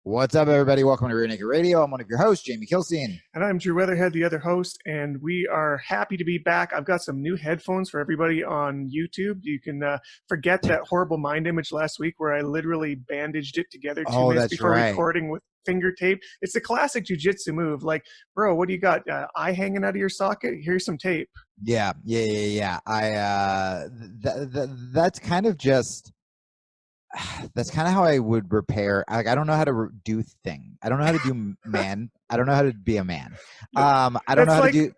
What's up, everybody? Welcome to Rear Naked Radio. I'm one of your hosts, Jamie Kilstein. And I'm Drew Weatherhead, the other host, and we are happy to be back. I've got some new headphones for everybody on YouTube. You can forget that horrible mind image last week where I literally bandaged it together 2 minutes before recording with finger tape. It's a classic jiu-jitsu move. Like, bro, what do you got? Eye hanging out of your socket? Here's some tape. Yeah. That's kind of just... That's kind of how I would repair. Like, I don't know how to do thing. I don't know how to do man. I don't know how to be a man. I don't know how to do.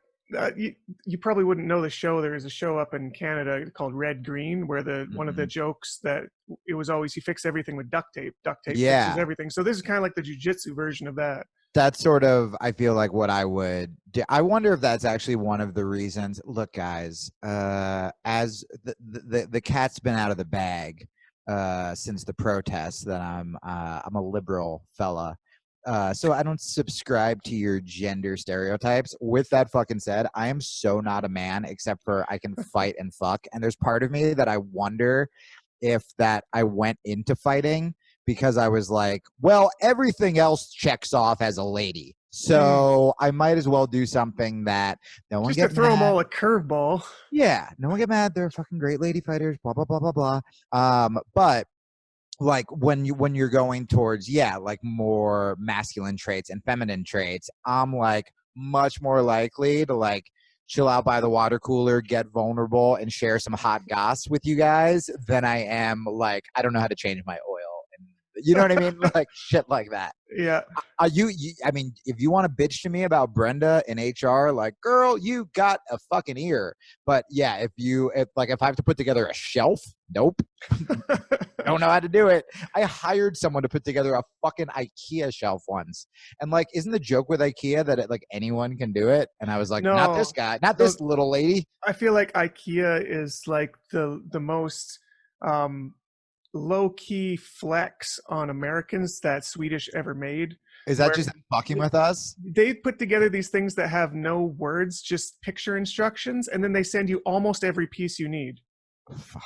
You probably wouldn't know the show. There is a show up in Canada called Red Green where one of the jokes that it was always, you fix everything with duct tape. Duct tape fixes everything. So this is kind of like the jiu-jitsu version of that. That's sort of, I feel like, what I would do. I wonder if that's actually one of the reasons. Look, guys, as the cat's been out of the bag since the protests, that I'm a liberal fella, so I don't subscribe to your gender stereotypes. With that fucking said, I am so not a man, except for I can fight and fuck, and there's part of me that I wonder if that I went into fighting because I was like, well, everything else checks off as a lady, so I might as well do something that no one just get to throw mad. them all a curveball. Yeah, no one get mad. They're fucking great lady fighters. Blah blah blah blah blah. But like when you're going towards like more masculine traits and feminine traits, I'm like much more likely to like chill out by the water cooler, get vulnerable, and share some hot goss with you guys than I am like, I don't know how to change my oil. You know what I mean? Like shit like that. Yeah. I mean, if you want to bitch to me about Brenda in HR, like, girl, you got a fucking ear. But yeah, if I have to put together a shelf, nope. I don't know how to do it. I hired someone to put together a fucking IKEA shelf once. And like, isn't the joke with IKEA that anyone can do it? And I was like, no, not this guy, not this little lady. I feel like IKEA is like the most low-key flex on Americans that Swedish ever made. Is that just fucking with us? They put together these things that have no words, just picture instructions, and then they send you almost every piece you need.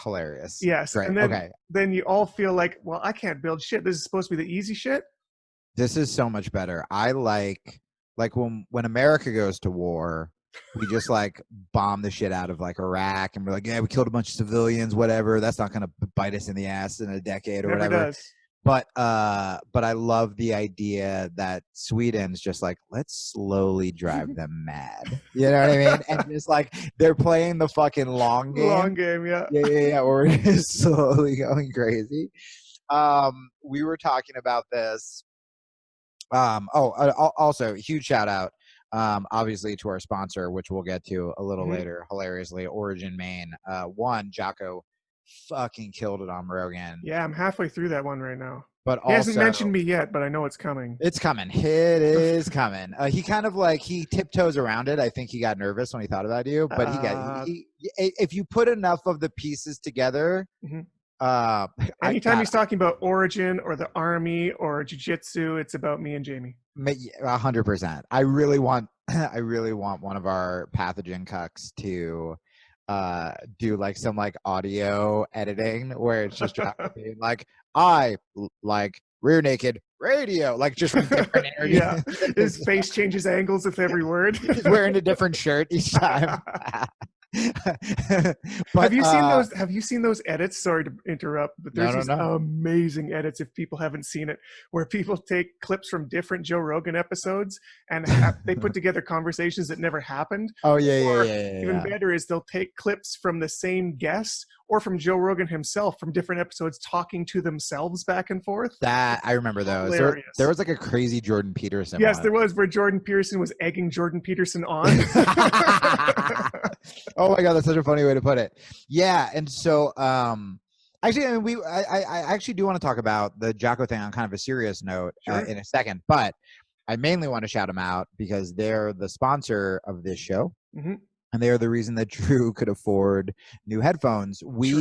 Hilarious. Yes. Great. And then you all feel like, well, I can't build shit. This is supposed to be the easy shit. This is so much better. I like when America goes to war, we just like bomb the shit out of like Iraq, and we're like, yeah, we killed a bunch of civilians, whatever. That's not gonna bite us in the ass in a decade or whatever. Does. But I love the idea that Sweden's just like, let's slowly drive them mad. You know what I mean? And just like they're playing the fucking long game. Long game, yeah. Yeah. Or we're just slowly going crazy. We were talking about this. Also, huge shout out. Obviously to our sponsor, which we'll get to a little later, hilariously, Origin Maine. Jocko fucking killed it on Rogan. Yeah, I'm halfway through that one right now. But he hasn't mentioned me yet, but I know it's coming. It's coming. It is coming. He kind of like, he tiptoes around it. I think he got nervous when he thought about you, but if you put enough of the pieces together, anytime he's talking about Origin or the Army or jiu-jitsu, it's about me and Jamie. 100%. I really want one of our pathogen cucks to do like some like audio editing where it's just being like, I like Rear Naked Radio, like just from different energy. Yeah, his face changes angles with every word. He's wearing a different shirt each time. But, have you seen those edits? Sorry to interrupt, but there's these amazing edits, if people haven't seen it, where people take clips from different Joe Rogan episodes and they put together conversations that never happened. Even better is they'll take clips from the same guest or from Joe Rogan himself from different episodes talking to themselves back and forth. That I remember those. There was like a crazy Jordan Peterson. Yes, there was, where Jordan Peterson was egging Jordan Peterson on. Oh my God, that's such a funny way to put it. Yeah, and so actually, I mean, I actually do want to talk about the Jocko thing on kind of a serious note in a second, but I mainly want to shout them out because they're the sponsor of this show, and they are the reason that Drew could afford new headphones. We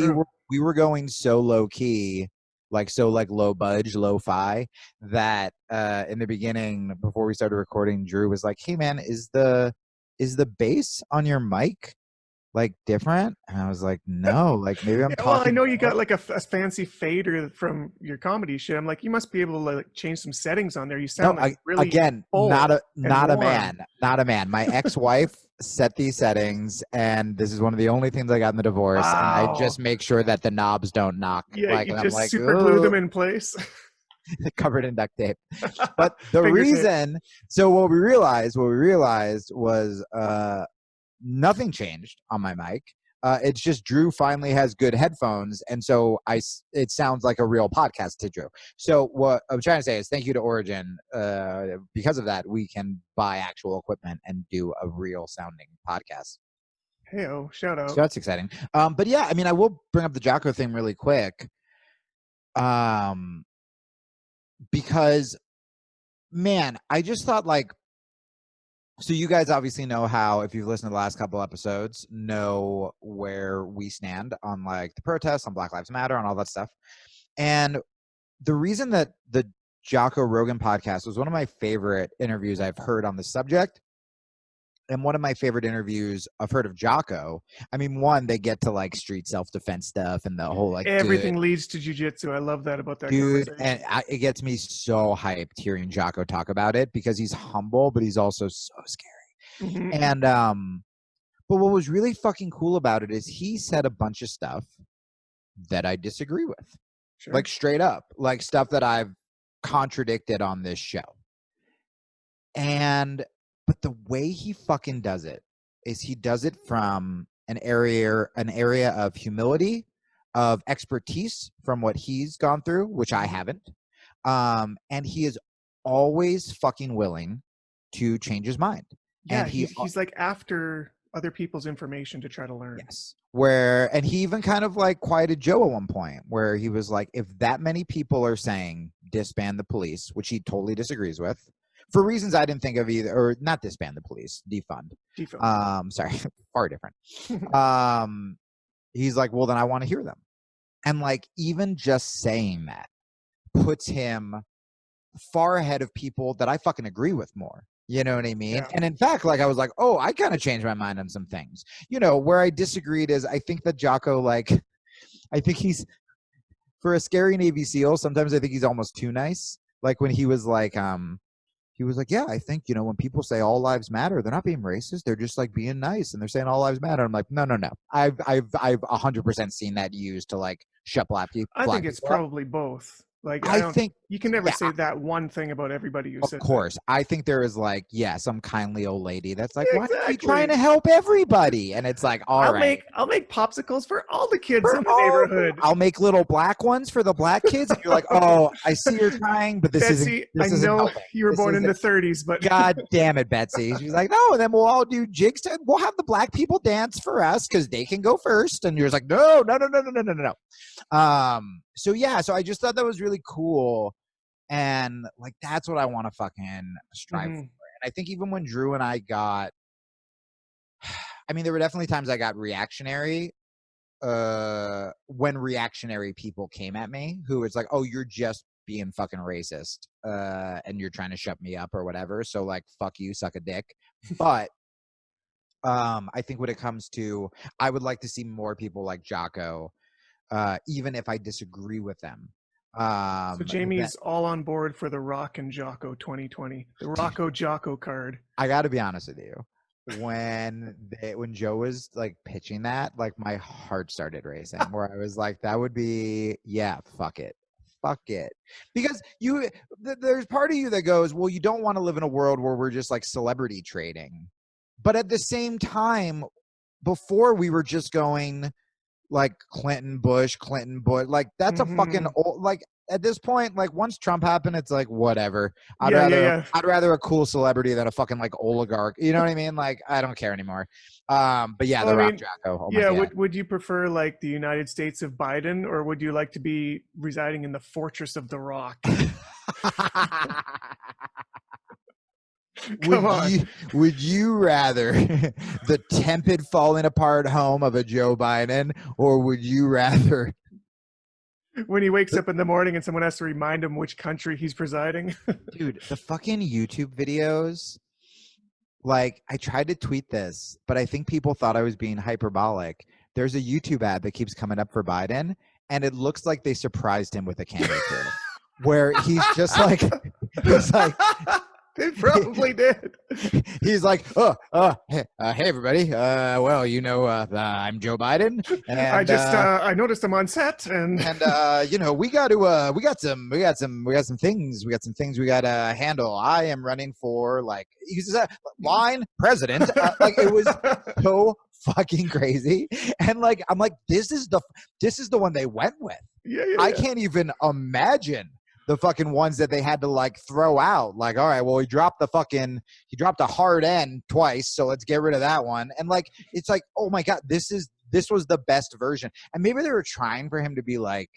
were going so low key, like low budge, lo-fi, that in the beginning, before we started recording, Drew was like, "Hey man, is the bass on your mic like different? And I was like, no, like maybe I'm Yeah, well, I talking know you got more. like a fancy fader from your comedy shit. I'm like, you must be able to like change some settings on there. You No, sound like really again, full and not a warm. man, not a man. My ex-wife set these settings, and this is one of the only things I got in the divorce. And I just Wow. make sure that the knobs don't knock. Yeah, Like, you and I'm just like, super glue them oh, in place. covered in duct tape. But the Finger tape. reason, so what we realized was nothing changed on my mic. It's just Drew finally has good headphones, and so it sounds like a real podcast to Drew. So what I'm trying to say is thank you to Origin. Because of that, we can buy actual equipment and do a real sounding podcast. Hey, oh, shout out. So that's exciting. But yeah, I mean, I will bring up the Jocko thing really quick. Because man, I just thought like, so you guys obviously know how, if you've listened to the last couple episodes, know where we stand on like the protests, on Black Lives Matter, on all that stuff. And the reason that the Jocko Rogan podcast was one of my favorite interviews I've heard on the subject, and one of my favorite interviews I've heard of Jocko. I mean, one, they get to like street self-defense stuff and the whole like Everything leads to jiu-jitsu. I love that about that dude, conversation. and it gets me so hyped hearing Jocko talk about it because he's humble, but he's also so scary. Mm-hmm. And but what was really fucking cool about it is he said a bunch of stuff that I disagree with. Sure. Like straight up, like stuff that I've contradicted on this show. But the way he fucking does it is he does it from an area of humility, of expertise from what he's gone through, which I haven't. And he is always fucking willing to change his mind. Yeah, and he's like after other people's information to try to learn. Yes. And he even kind of like quieted Joe at one point where he was like, if that many people are saying disband the police, which he totally disagrees with, for reasons I didn't think of either, or not disband the police, defund. Sorry, far different. He's like, well, then I want to hear them. And like, even just saying that puts him far ahead of people that I fucking agree with more. You know what I mean? Yeah. And in fact, like I was like, oh, I kind of changed my mind on some things. You know, where I disagreed is I think that Jocko, like, I think he's, for a scary Navy SEAL, sometimes I think he's almost too nice. Like when he was like, yeah, I think, you know, when people say all lives matter, they're not being racist. They're just like being nice and they're saying all lives matter. I'm like, no. I've 100% seen that used to like shut black people. I think it's probably both. Like I think you can never say that one thing about everybody who says that. Of course. I think there is like, some kindly old lady that's like, why are you trying to help everybody? And it's like, I'll make popsicles for all the kids in the neighborhood. I'll make little black ones for the black kids. And you're like, oh, I see you're trying, but Betsy, I know you were born in the 30s, but God damn it, Betsy. She's like, no, and then we'll all do jigs. We'll have the black people dance for us because they can go first. And you're just like, no. So I just thought that was really cool. And like, that's what I want to fucking strive for. And I think even when Drew and I got, I mean, there were definitely times I got reactionary when reactionary people came at me who was like, oh, you're just being fucking racist and you're trying to shut me up or whatever. So like, fuck you, suck a dick. But I think when it comes to, I would like to see more people like Jocko, even if I disagree with them. So Jamie's all on board for the Rock and Jocko 2020, the Rocco Jocko card. I got to be honest with you. When Joe was like pitching that, like my heart started racing where I was like, that would be, yeah, fuck it. Because there's part of you that goes, well, you don't want to live in a world where we're just like celebrity trading. But at the same time, before we were just going like Clinton, Bush, like that's a fucking old, like at this point, like once Trump happened, it's like whatever. I'd rather a cool celebrity than a fucking like oligarch. You know what I mean? Like I don't care anymore. But yeah, Rock Jocko. Oh would you prefer like the United States of Biden, or would you like to be residing in the fortress of the Rock? Would you rather the tepid falling apart home of a Joe Biden, or would you rather when he wakes up in the morning and someone has to remind him which country he's presiding? Dude, the fucking YouTube videos, like, I tried to tweet this, but I think people thought I was being hyperbolic. There's a YouTube ad that keeps coming up for Biden, and it looks like they surprised him with a camera crew, where he's just like, he's like, they probably did. He's like, hey everybody. Well, I'm Joe Biden, and I noticed him on set, and we got some things we got to handle. I am running for, like, he said, line president. Like, it was so fucking crazy, and like, I'm like, this is the one they went with. Yeah. I can't even imagine the fucking ones that they had to, like, throw out. Like, all right, well, he dropped a hard N twice, so let's get rid of that one. And, like, it's like, oh my God, this was the best version. And maybe they were trying for him to be like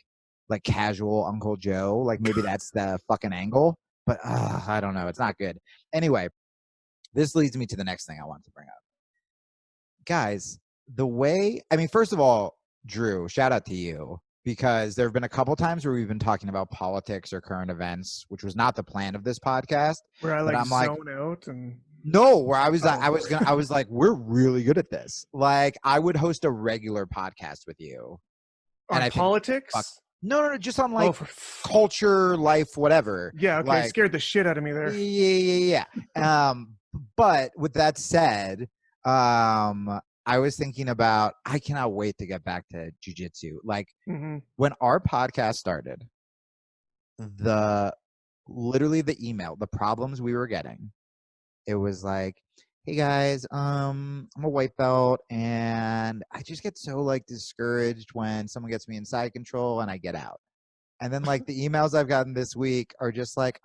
casual Uncle Joe. Like, maybe that's the fucking angle. But I don't know. It's not good. Anyway, this leads me to the next thing I want to bring up. Guys, first of all, Drew, shout out to you. Because there have been a couple times where we've been talking about politics or current events, which was not the plan of this podcast. Where I'm zone out and no, where I was like, we're really good at this. Like, I would host a regular podcast with you. On politics? No, just on, like, culture, life, whatever. Yeah, okay, like, scared the shit out of me there. Yeah. But with that said, I was thinking about, I cannot wait to get back to Jiu Jitsu. Like, when our podcast started, literally the email, the problems we were getting, it was like, hey guys, I'm a white belt, and I just get so, like, discouraged when someone gets me in side control and I get out. And then, like, the emails I've gotten this week are just like,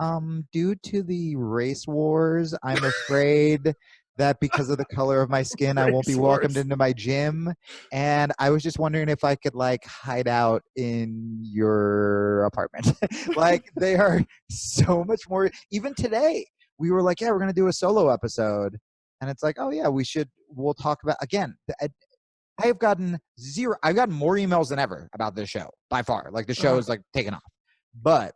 due to the race wars, I'm afraid that because of the color of my skin, I won't be welcomed into my gym. And I was just wondering if I could, like, hide out in your apartment. Like, they are so much more. Even today, we were like, yeah, we're going to do a solo episode. And it's like, oh yeah, we'll talk about, again, I've gotten more emails than ever about this show, by far. Like, the show is, like, taken off. But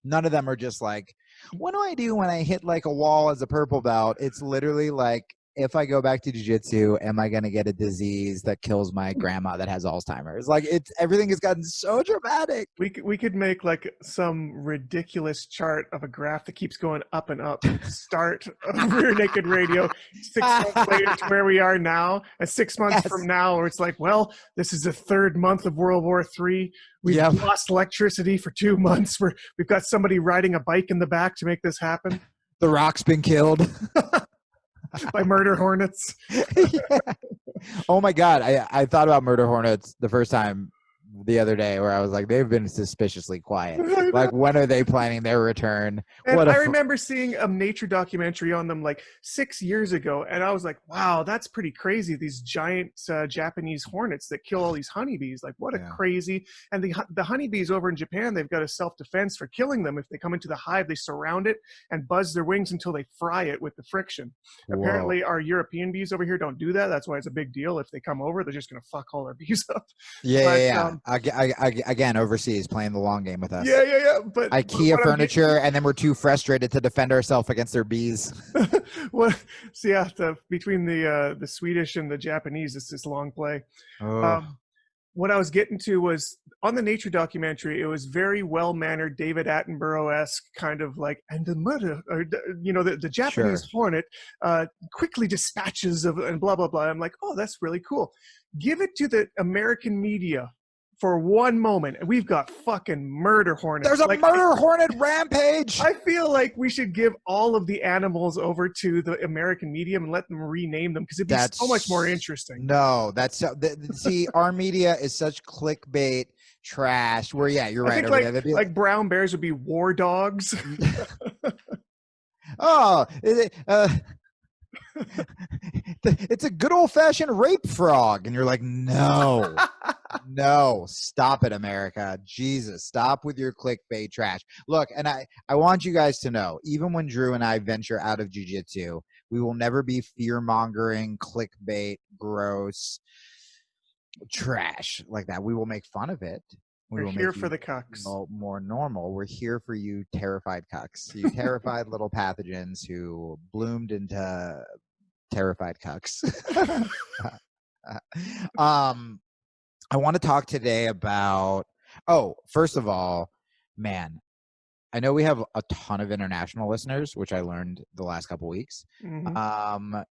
none of them are just like, what do I do when I hit, like, a wall as a purple belt? It's literally like, if I go back to jiu-jitsu, am I going to get a disease that kills my grandma that has Alzheimer's? Like, everything has gotten so dramatic. We could make, like, some ridiculous chart of a graph that keeps going up and up. Start of Rear Naked Radio 6 months later to where we are now, and 6 months from now, where it's like, well, this is the third month of World War III. We've lost electricity for 2 months. We've got somebody riding a bike in the back to make this happen. The Rock's been killed. By murder hornets. Yeah. Oh my God. I thought about murder hornets the first time the other day, where I was like, they've been suspiciously quiet. Like, when are they planning their return? And I remember seeing a nature documentary on them, like, 6 years ago, and I was like, wow, that's pretty crazy. These giant Japanese hornets that kill all these honeybees. Like, what a crazy. And the honeybees over in Japan, they've got a self-defense for killing them. If they come into the hive, they surround it and buzz their wings until they fry it with the friction. Whoa. Apparently our European bees over here don't do that. That's why it's a big deal. If they come over, they're just going to fuck all our bees up. Again, overseas, playing the long game with us. Yeah. But IKEA furniture, and then we're too frustrated to defend ourselves against their bees. Between the Swedish and the Japanese, it's this long play. Oh. What I was getting to was, on the nature documentary, it was very well-mannered, David Attenborough-esque kind of like, and the murder, or, the Japanese hornet quickly dispatches of, and blah, blah, blah. I'm like, oh, that's really cool. Give it to the American media for one moment, and we've got fucking murder hornets. There's a murder hornet rampage. I feel like we should give all of the animals over to the American medium and let them rename them, because it'd be so much more interesting. No, see, our media is such clickbait trash. Where you're right. I think like brown bears would be war dogs. Oh, it's a good old-fashioned rape frog, and you're like, no. Stop it, America. Jesus, stop with your clickbait trash. Look, and I want you guys to know, even when Drew and I venture out of jiu-jitsu, we will never be fear-mongering, clickbait, gross trash like that. We will make fun of it. We're here for the cucks. More normal. We're here for you terrified cucks. You terrified little pathogens who bloomed into terrified cucks. I want to talk today about, first of all, man, I know we have a ton of international listeners, which I learned the last couple weeks.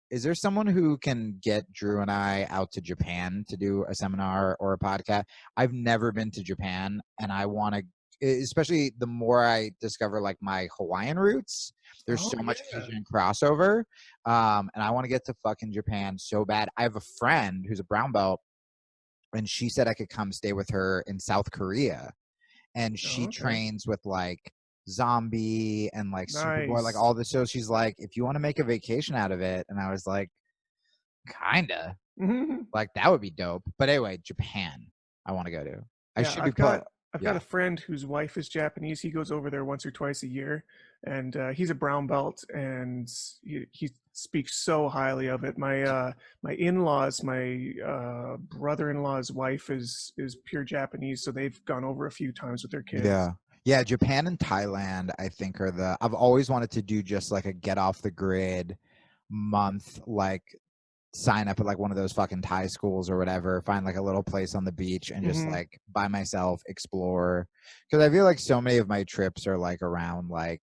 Is there someone who can get Drew and I out to Japan to do a seminar or a podcast? I've never been to Japan, and I want to, especially the more I discover like my Hawaiian roots, there's so much Asian crossover. And I want to get to fucking Japan so bad. I have a friend who's a brown belt, and she said I could come stay with her in South Korea. And she trains with like Zombie and like Superboy, like all this. So she's like, if you want to make a vacation out of it. And I was like, kinda. Like that would be dope. But anyway, Japan, I want to go to. I've got a friend whose wife is Japanese. He goes over there once or twice a year, and he's a brown belt, and he speaks so highly of it. My in-laws, my brother-in-law's wife is pure Japanese, so they've gone over a few times with their kids. Yeah, Japan and Thailand, I think, I've always wanted to do just like a get off the grid month, like sign up at like one of those fucking Thai schools or whatever, find like a little place on the beach and just like by myself explore. Because I feel like so many of my trips are like around like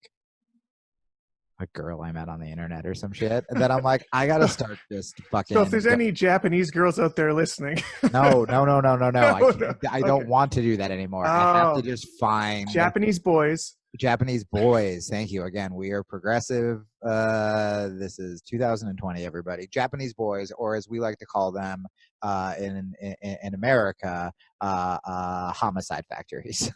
a girl I met on the internet or some shit. And then I'm like, I got to start just fucking. So if there's any Japanese girls out there listening. No. I don't want to do that anymore. I have to just find Japanese boys. Thank you. Again, we are progressive. This is 2020, everybody. Japanese boys, or as we like to call them in America, homicide factories.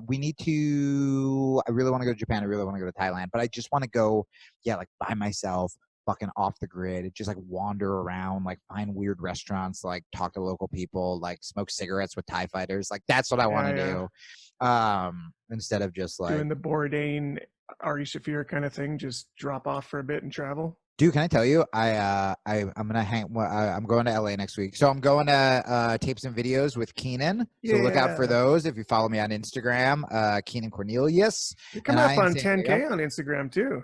We need to, I really want to go to Japan. I really want to go to Thailand, but I just want to go, like by myself, fucking off the grid, just like wander around, like find weird restaurants, like talk to local people, like smoke cigarettes with Thai fighters. Like that's what I want to do. Instead of just like doing the Bourdain, Ari Shafir kind of thing, just drop off for a bit and travel. Dude, can I tell you, I'm going to LA next week. So I'm going to tape some videos with Keenan. So look out for those if you follow me on Instagram, Keenan Cornelius. You're coming up on 10K on Instagram too.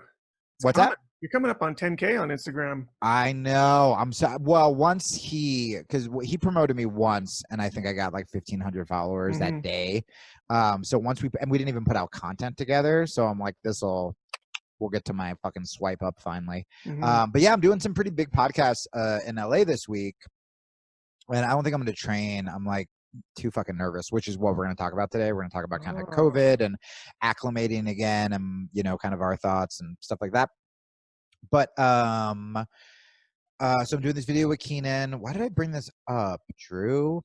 What's that? You're coming up on 10K on Instagram. I know. Once because he promoted me once, and I think I got like 1,500 followers that day. So once we didn't even put out content together. So I'm like, we'll get to my fucking swipe up finally. But yeah, I'm doing some pretty big podcasts in LA this week, and I don't think I'm going to train. I'm like too fucking nervous, which is what we're going to talk about today. We're going to talk about kind of COVID and acclimating again, and kind of our thoughts and stuff like that. But so I'm doing this video with Keenan. Why did I bring this up, Drew?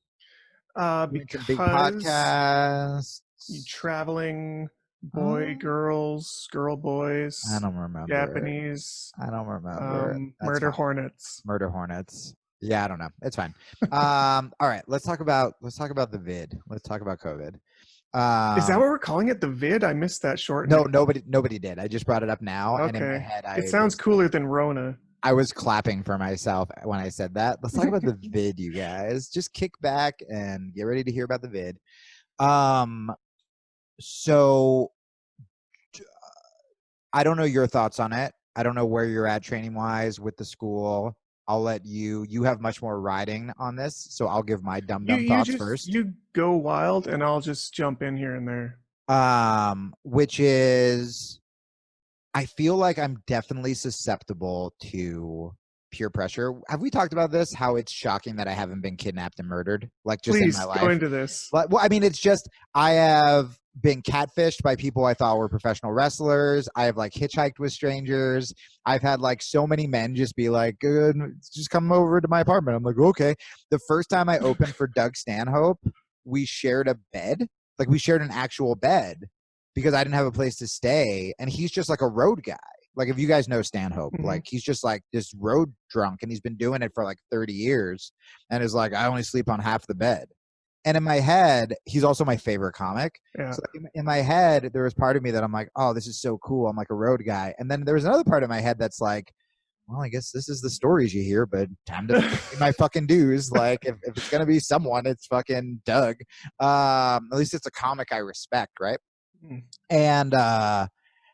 Because big podcasts. You traveling, girls, girl, boys. I don't remember. Japanese. I don't remember. Murder hornets. Murder hornets. Yeah, I don't know. It's fine. All right, let's talk about the vid. Let's talk about COVID. Is that what we're calling it? The vid? I missed that short. No, nobody did. I just brought it up now. Okay. And in my head, it sounds cooler than Rona. I was clapping for myself when I said that. Let's talk about the vid, you guys. Just kick back and get ready to hear about the vid. So I don't know your thoughts on it. I don't know where you're at training wise with the school. I'll let you have much more riding on this. So I'll give my dumb thoughts first. You go wild and I'll just jump in here and there. Which is, I feel like I'm definitely susceptible to peer pressure. Have we talked about this? How it's shocking that I haven't been kidnapped and murdered, like just in my life. Please go into this. Well, I mean, it's just I have been catfished by people I thought were professional wrestlers. I have like hitchhiked with strangers. I've had like so many men just be like, just come over to my apartment. I'm like, okay. The first time I opened for Doug Stanhope, we shared a bed. Like we shared an actual bed because I didn't have a place to stay. And he's just like a road guy. Like if you guys know Stanhope, like he's just like this road drunk and he's been doing it for like 30 years and is like, I only sleep on half the bed. And in my head, he's also my favorite comic. Yeah. So in my head, there was part of me that I'm like, oh, this is so cool. I'm like a road guy. And then there was another part of my head that's like, well, I guess this is the stories you hear, but time to pay my fucking dues. Like if it's going to be someone, it's fucking Doug. At least it's a comic I respect. Right. And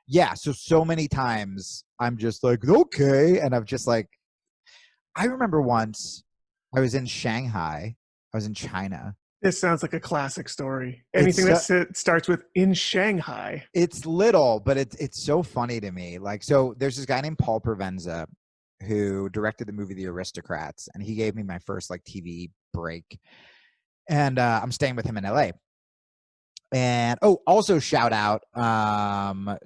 Yeah. So many times I'm just like, okay. And I'm just like, I remember once I was in Shanghai. I was in China. This sounds like a classic story. Anything It's that starts with in Shanghai. it's little, but it's so funny to me. Like, so there's this guy named Paul Provenza who directed the movie The Aristocrats, and he gave me my first like TV break. And I'm staying with him in LA. And also shout out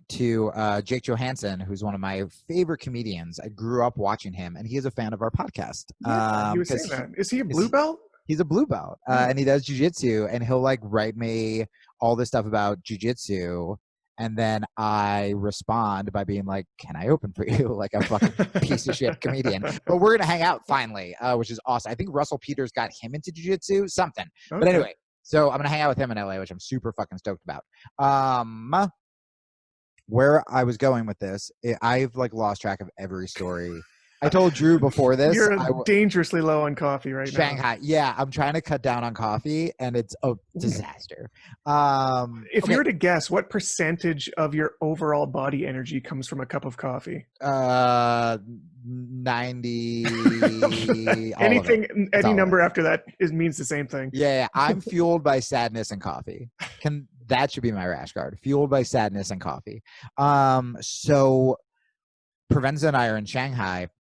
to Jake Johansson, who's one of my favorite comedians. I grew up watching him, and he is a fan of our podcast. Yeah, he was saying that. Is he a blue belt? He's a blue belt, and he does jiu-jitsu, and he'll like write me all this stuff about jiu-jitsu, and then I respond by being like, can I open for you? Like a fucking piece of shit comedian. But we're going to hang out finally, which is awesome. I think Russell Peters got him into jiu-jitsu, something. Okay. But anyway, so I'm going to hang out with him in LA, which I'm super fucking stoked about. Where I was going with this, I've like lost track of every story. I told Drew before this. You're dangerously low on coffee right now. Shanghai. Yeah, I'm trying to cut down on coffee, and it's a disaster. If you were to guess, what percentage of your overall body energy comes from a cup of coffee? 90. Anything, any number after that means the same thing. Yeah, I'm fueled by sadness and coffee. That should be my rash guard. Fueled by sadness and coffee. So Provenza and I are in Shanghai.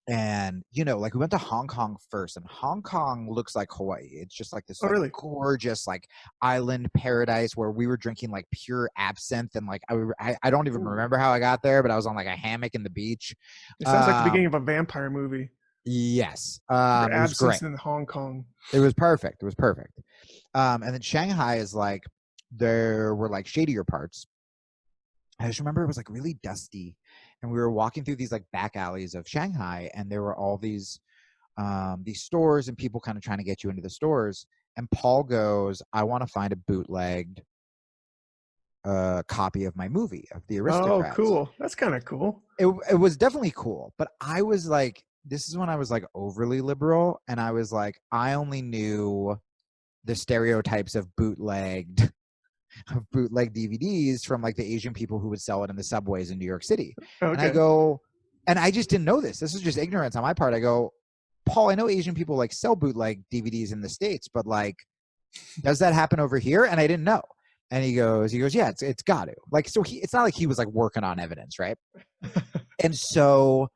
And, you know, like we went to Hong Kong first, and Hong Kong looks like Hawaii. It's just like this really gorgeous, like island paradise where we were drinking like pure absinthe. And like, I don't even remember how I got there, but I was on like a hammock in the beach. It sounds like the beginning of a vampire movie. Yes. It was great. In Hong Kong. It was perfect. It was perfect. And then Shanghai is like, there were like shadier parts. I just remember it was like really dusty, and we were walking through these like back alleys of Shanghai, and there were all these stores and people kind of trying to get you into the stores. And Paul goes, I want to find a bootlegged copy of my movie of The Aristocrats. Oh, cool. That's kind of cool. It was definitely cool, but I was like, this is when I was like overly liberal, and I was like, I only knew the stereotypes of bootleg DVDs from like the Asian people who would sell it in the subways in New York City. Okay. And I go, and I just didn't know this. This is just ignorance on my part. I go, Paul, I know Asian people like sell bootleg DVDs in the States, but like, does that happen over here? And I didn't know. And he goes, yeah, it's got to. Like, so it's not like he was like working on evidence, right? And so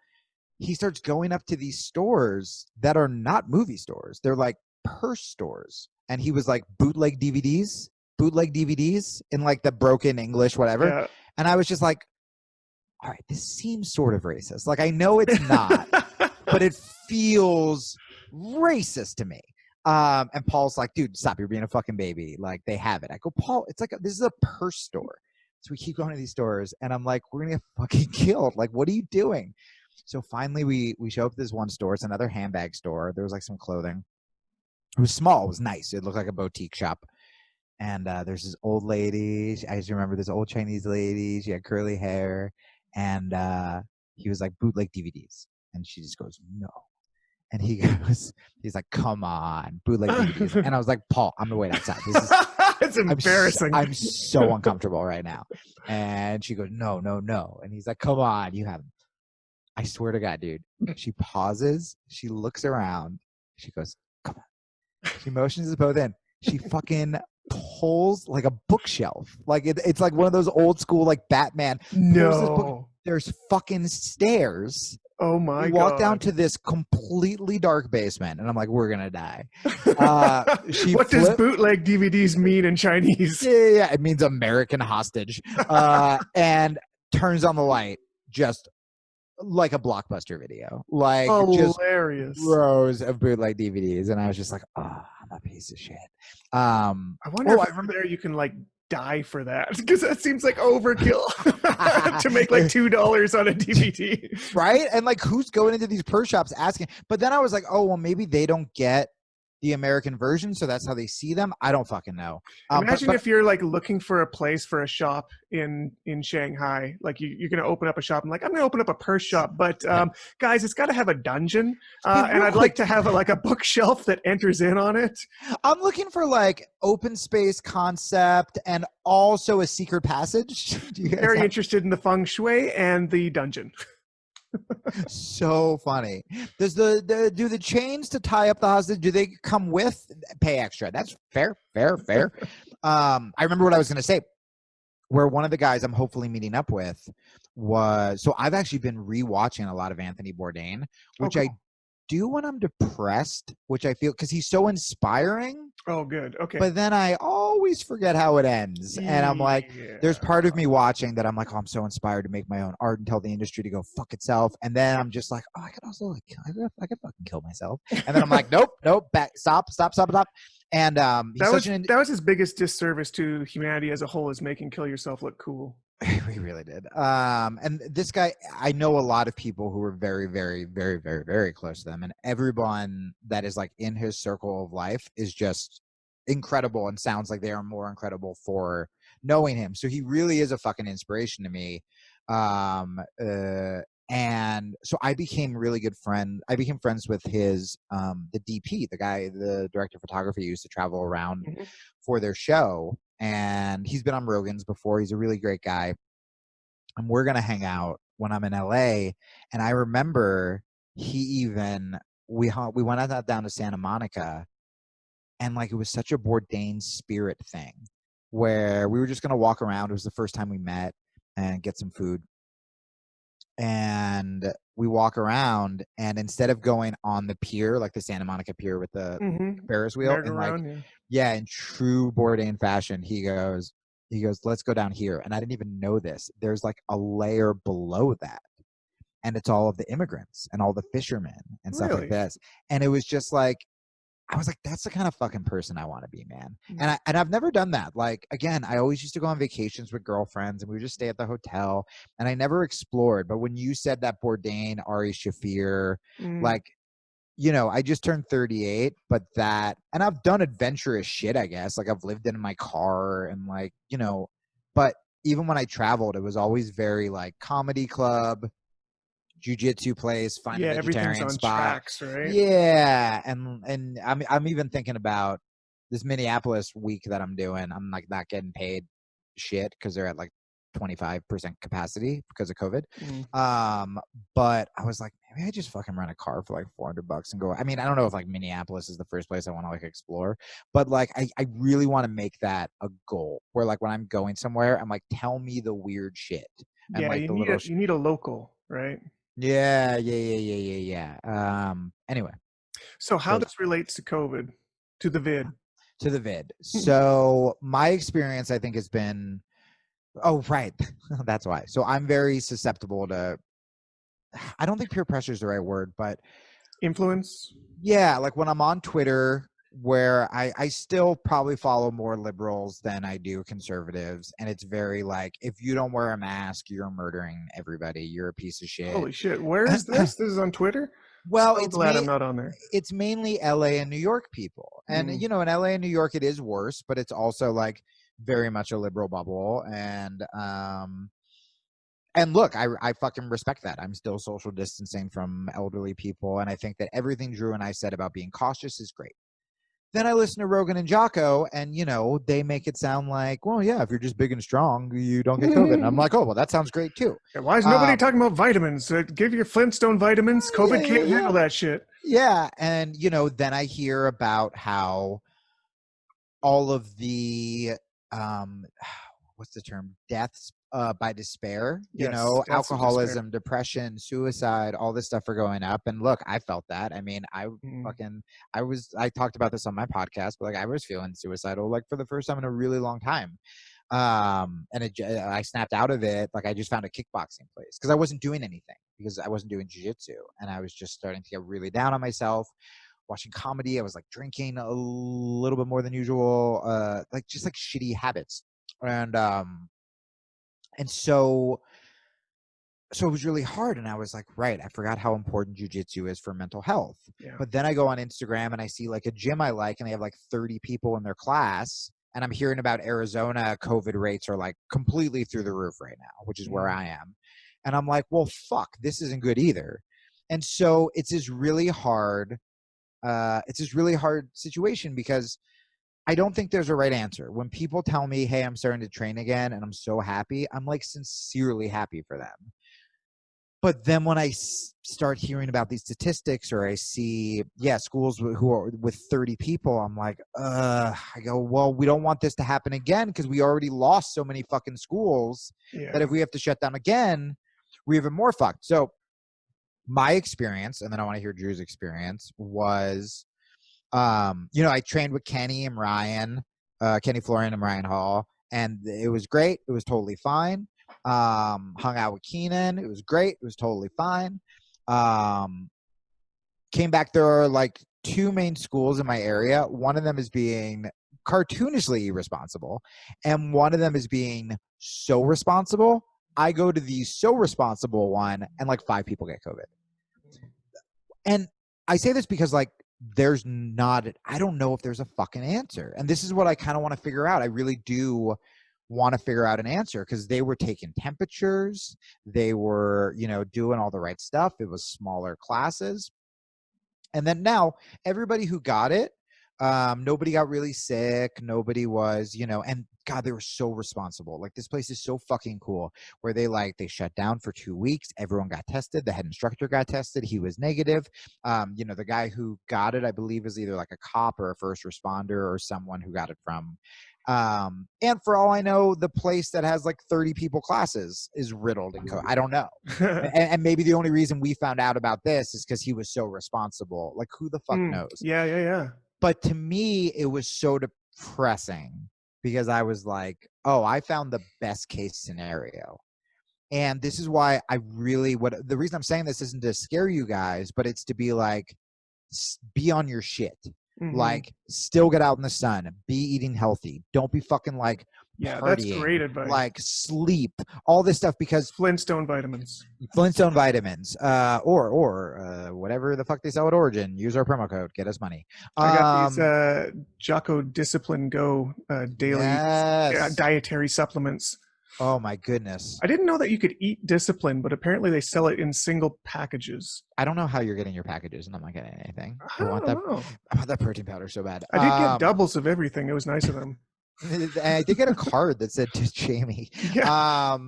he starts going up to these stores that are not movie stores. They're like purse stores. And he was like, bootleg DVDs in like the broken English, whatever. Yeah. And I was just like, all right, this seems sort of racist. Like, I know it's not, but it feels racist to me. And Paul's like, dude, stop. You're being a fucking baby. Like, they have it. I go, Paul, it's like, this is a purse store. So we keep going to these stores, and I'm like, we're going to get fucking killed. Like, what are you doing? So finally we show up at this one store. It's another handbag store. There was like some clothing. It was small. It was nice. It looked like a boutique shop. And there's this old lady. I just remember this old Chinese lady. She had curly hair. And he was like, bootleg DVDs. And she just goes, no. And he's like, come on, bootleg DVDs. And I was like, Paul, I'm going to wait outside. This is, it's embarrassing. I'm so uncomfortable right now. And she goes, no. And he's like, come on, you have them. I swear to God, dude. She pauses. She looks around. She goes, come on. She motions us both in. She fucking pulls like a bookshelf. Like it's like one of those old school like Batman. No. There's fucking stairs. Oh my God. We walk down to this completely dark basement, and I'm like, we're gonna die. What does bootleg DVDs mean in Chinese? Yeah, it means American hostage. And turns on the light, just like a Blockbuster video, like hilarious. Just rows of bootleg DVDs, and I was just like, oh, I'm a piece of shit. I wonder if over there you can like die for that, because that seems like overkill to make like $2 on a DVD, right? And like, who's going into these purse shops asking? But then I was like, oh well, maybe they don't get the American version, so that's how they see them. I don't fucking know. Imagine But if you're like looking for a place for a shop in Shanghai, like you're going to open up a shop. I'm like, I'm going to open up a purse shop, but guys, it's got to have a dungeon, hey, and real I'd like quick, to have like a bookshelf that enters in on it. I'm looking for like open space concept and also a secret passage. Do you guys Very have? interested in the feng shui and the dungeon. So funny. Does do the chains to tie up the hostage, do they come with pay extra? That's fair. I remember what I was going to say, where one of the guys I'm hopefully meeting up with was, so I've actually been rewatching a lot of Anthony Bourdain, which I do when I'm depressed, which I feel, because he's so inspiring. Oh, good. Okay. But then I always forget how it ends. And I'm like, there's part of me watching that I'm like, oh, I'm so inspired to make my own art and tell the industry to go fuck itself. And then I'm just like, oh, I could also like, I could fucking kill myself. And then I'm like, nope, back, stop. And that was his biggest disservice to humanity as a whole, is making kill yourself look cool. We really did. And this guy, I know a lot of people who are very, very, very, very, very close to them, and everyone that is like in his circle of life is just incredible and sounds like they are more incredible for knowing him. So he really is a fucking inspiration to me. And so I became friends with his the DP, the guy, the director of photography, used to travel around for their show. And he's been on Rogan's before. He's a really great guy. And we're going to hang out when I'm in LA. And I remember we went out down to Santa Monica, and like, it was such a Bourdain spirit thing where we were just going to walk around. It was the first time we met, and get some food. And we walk around, and instead of going on the pier, like the Santa Monica pier with the Ferris wheel, and like, in true Bourdain fashion, he goes, let's go down here. And I didn't even know this. There's like a layer below that, and it's all of the immigrants and all the fishermen and stuff like this. And it was just like, I was like, that's the kind of fucking person I want to be, man. And I've never done that. Like, again, I always used to go on vacations with girlfriends, and we would just stay at the hotel, and I never explored. But when you said that Bourdain, Ari Shafir, like, you know, I just turned 38, but and I've done adventurous shit, I guess. Like, I've lived in my car, and like, you know, but even when I traveled, it was always very like comedy club, Jiu Jitsu place, find a vegetarian spot. Tracks, right? Yeah, and I'm even thinking about this Minneapolis week that I'm doing. I'm like not getting paid shit because they're at like 25% capacity because of COVID. But I was like, maybe I just fucking rent a car for like $400 and go. I mean, I don't know if like Minneapolis is the first place I want to like explore, but like I really want to make that a goal where like when I'm going somewhere, I'm like, tell me the weird shit. And yeah, like you need a local, right? Yeah. Anyway. So how this relates to COVID, to the vid? To the vid. So my experience, I think, has been, oh, right. That's why. So I'm very susceptible to, I don't think peer pressure is the right word, but influence. Yeah. Like when I'm on Twitter, where I still probably follow more liberals than I do conservatives. And it's very like, if you don't wear a mask, you're murdering everybody. You're a piece of shit. Holy shit. Where is this? This is on Twitter? Well, so glad I'm not on there. It's mainly LA and New York people. And, you know, in LA and New York, it is worse, but it's also like very much a liberal bubble. And look, I fucking respect that. I'm still social distancing from elderly people. And I think that everything Drew and I said about being cautious is great. Then I listen to Rogan and Jocko, and, you know, they make it sound like, well, yeah, if you're just big and strong, you don't get COVID. And I'm like, oh, well, that sounds great, too. Yeah, why is nobody talking about vitamins? Give your Flintstone vitamins. COVID can't handle that shit. Yeah, and, you know, then I hear about how all of the, what's the term, deaths by despair, you know, alcoholism, depression, suicide, all this stuff are going up. And look, I felt that. I mean, I talked about this on my podcast, but like I was feeling suicidal like for the first time in a really long time. And I snapped out of it. Like I just found a kickboxing place because I wasn't doing anything, because I wasn't doing jiu-jitsu, and I was just starting to get really down on myself. Watching comedy, I was like drinking a little bit more than usual, like just like shitty habits. And so so it was really hard. And I was like, right, I forgot how important jiu-jitsu is for mental health. Yeah. But then I go on Instagram and I see like a gym I like, and they have like 30 people in their class. And I'm hearing about Arizona COVID rates are like completely through the roof right now, which is where I am. And I'm like, well, fuck, this isn't good either. And so it's this really hard situation, because I don't think there's a right answer. When people tell me, hey, I'm starting to train again and I'm so happy, I'm like sincerely happy for them. But then when I start hearing about these statistics, or I see, schools who are with 30 people, I'm like, I go, well, we don't want this to happen again, because we already lost so many fucking schools that if we have to shut down again, we're even more fucked. So my experience, and then I want to hear Drew's experience, was, I trained with Kenny and Ryan, Kenny Florian and Ryan Hall, and it was great. It was totally fine. Hung out with Keenan. It was great. It was totally fine. Came back. There are like two main schools in my area. One of them is being cartoonishly irresponsible, and one of them is being so responsible. I go to the so responsible one, and like 5 people get COVID. And I say this because like, I don't know if there's a fucking answer. And this is what I kind of want to figure out. I really do want to figure out an answer, because they were taking temperatures. They were, doing all the right stuff. It was smaller classes. And then now everybody who got it, nobody got really sick. Nobody was, and God, they were so responsible. Like, this place is so fucking cool, where they shut down for 2 weeks. Everyone got tested. The head instructor got tested. He was negative. The guy who got it, I believe, is either like a cop or a first responder or someone who got it from. And for all I know, the place that has like 30 people classes is riddled in COVID. I don't know. and maybe the only reason we found out about this is because he was so responsible. Like, who the fuck knows? Yeah. But to me, it was so depressing, because I was like, oh, I found the best case scenario. And this is why the reason I'm saying this isn't to scare you guys, but it's to be like, be on your shit. Mm-hmm. Like, still get out in the sun, be eating healthy. Don't be fucking like partying. That's great advice. Like, sleep, all this stuff, because Flintstone vitamins, or whatever the fuck they sell at Origin. Use our promo code, get us money. I got these Jocko Discipline Go daily dietary supplements. Oh my goodness. I didn't know that you could eat Discipline, but apparently they sell it in single packages. I don't know how you're getting your packages, and I'm not getting anything. I want that protein powder so bad. I did get doubles of everything. It was nice of them. I did get a card that said to Jamie. Yeah.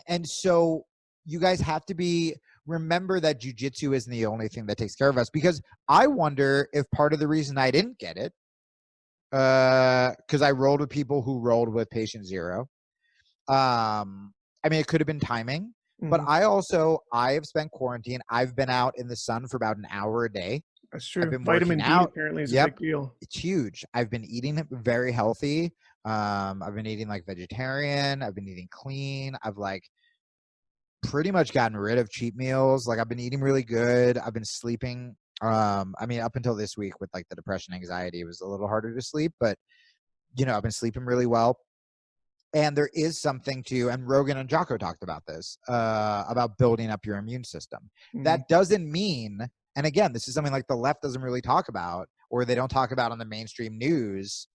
And so you guys have to remember that jiu-jitsu isn't the only thing that takes care of us, because I wonder if part of the reason I didn't get it, because I rolled with people who rolled with patient zero. I mean, it could have been timing, but I have spent quarantine. I've been out in the sun for about an hour a day. That's true. Vitamin D apparently is a big deal. It's huge. I've been eating very healthy. I've been eating like vegetarian. I've been eating clean. I've like pretty much gotten rid of cheat meals. Like, I've been eating really good. I've been sleeping. I mean, up until this week with like the depression, anxiety, it was a little harder to sleep, but I've been sleeping really well. And there is something and Rogan and Jocko talked about this, about building up your immune system. Mm-hmm. That doesn't mean, and again, this is something like the left doesn't really talk about, or they don't talk about on the mainstream news,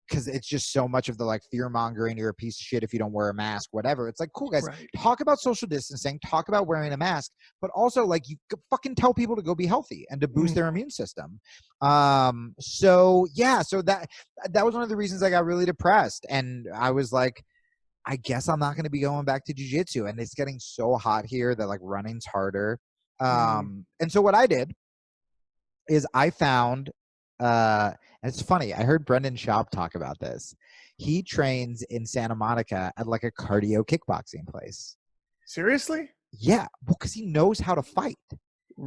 because it's just so much of the like fear mongering, you're a piece of shit if you don't wear a mask, whatever. It's like, cool guys, talk about social distancing, talk about wearing a mask, but also like, you fucking tell people to go be healthy and to boost their immune system. So that was one of the reasons I got really depressed. And I was like, I guess I'm not going to be going back to jiu-jitsu, and it's getting so hot here that like running's harder. And so what I did is I found, and it's funny, I heard Brendan Schaub talk about this. He trains in Santa Monica at like a cardio kickboxing place. Seriously? Yeah, well, because he knows how to fight.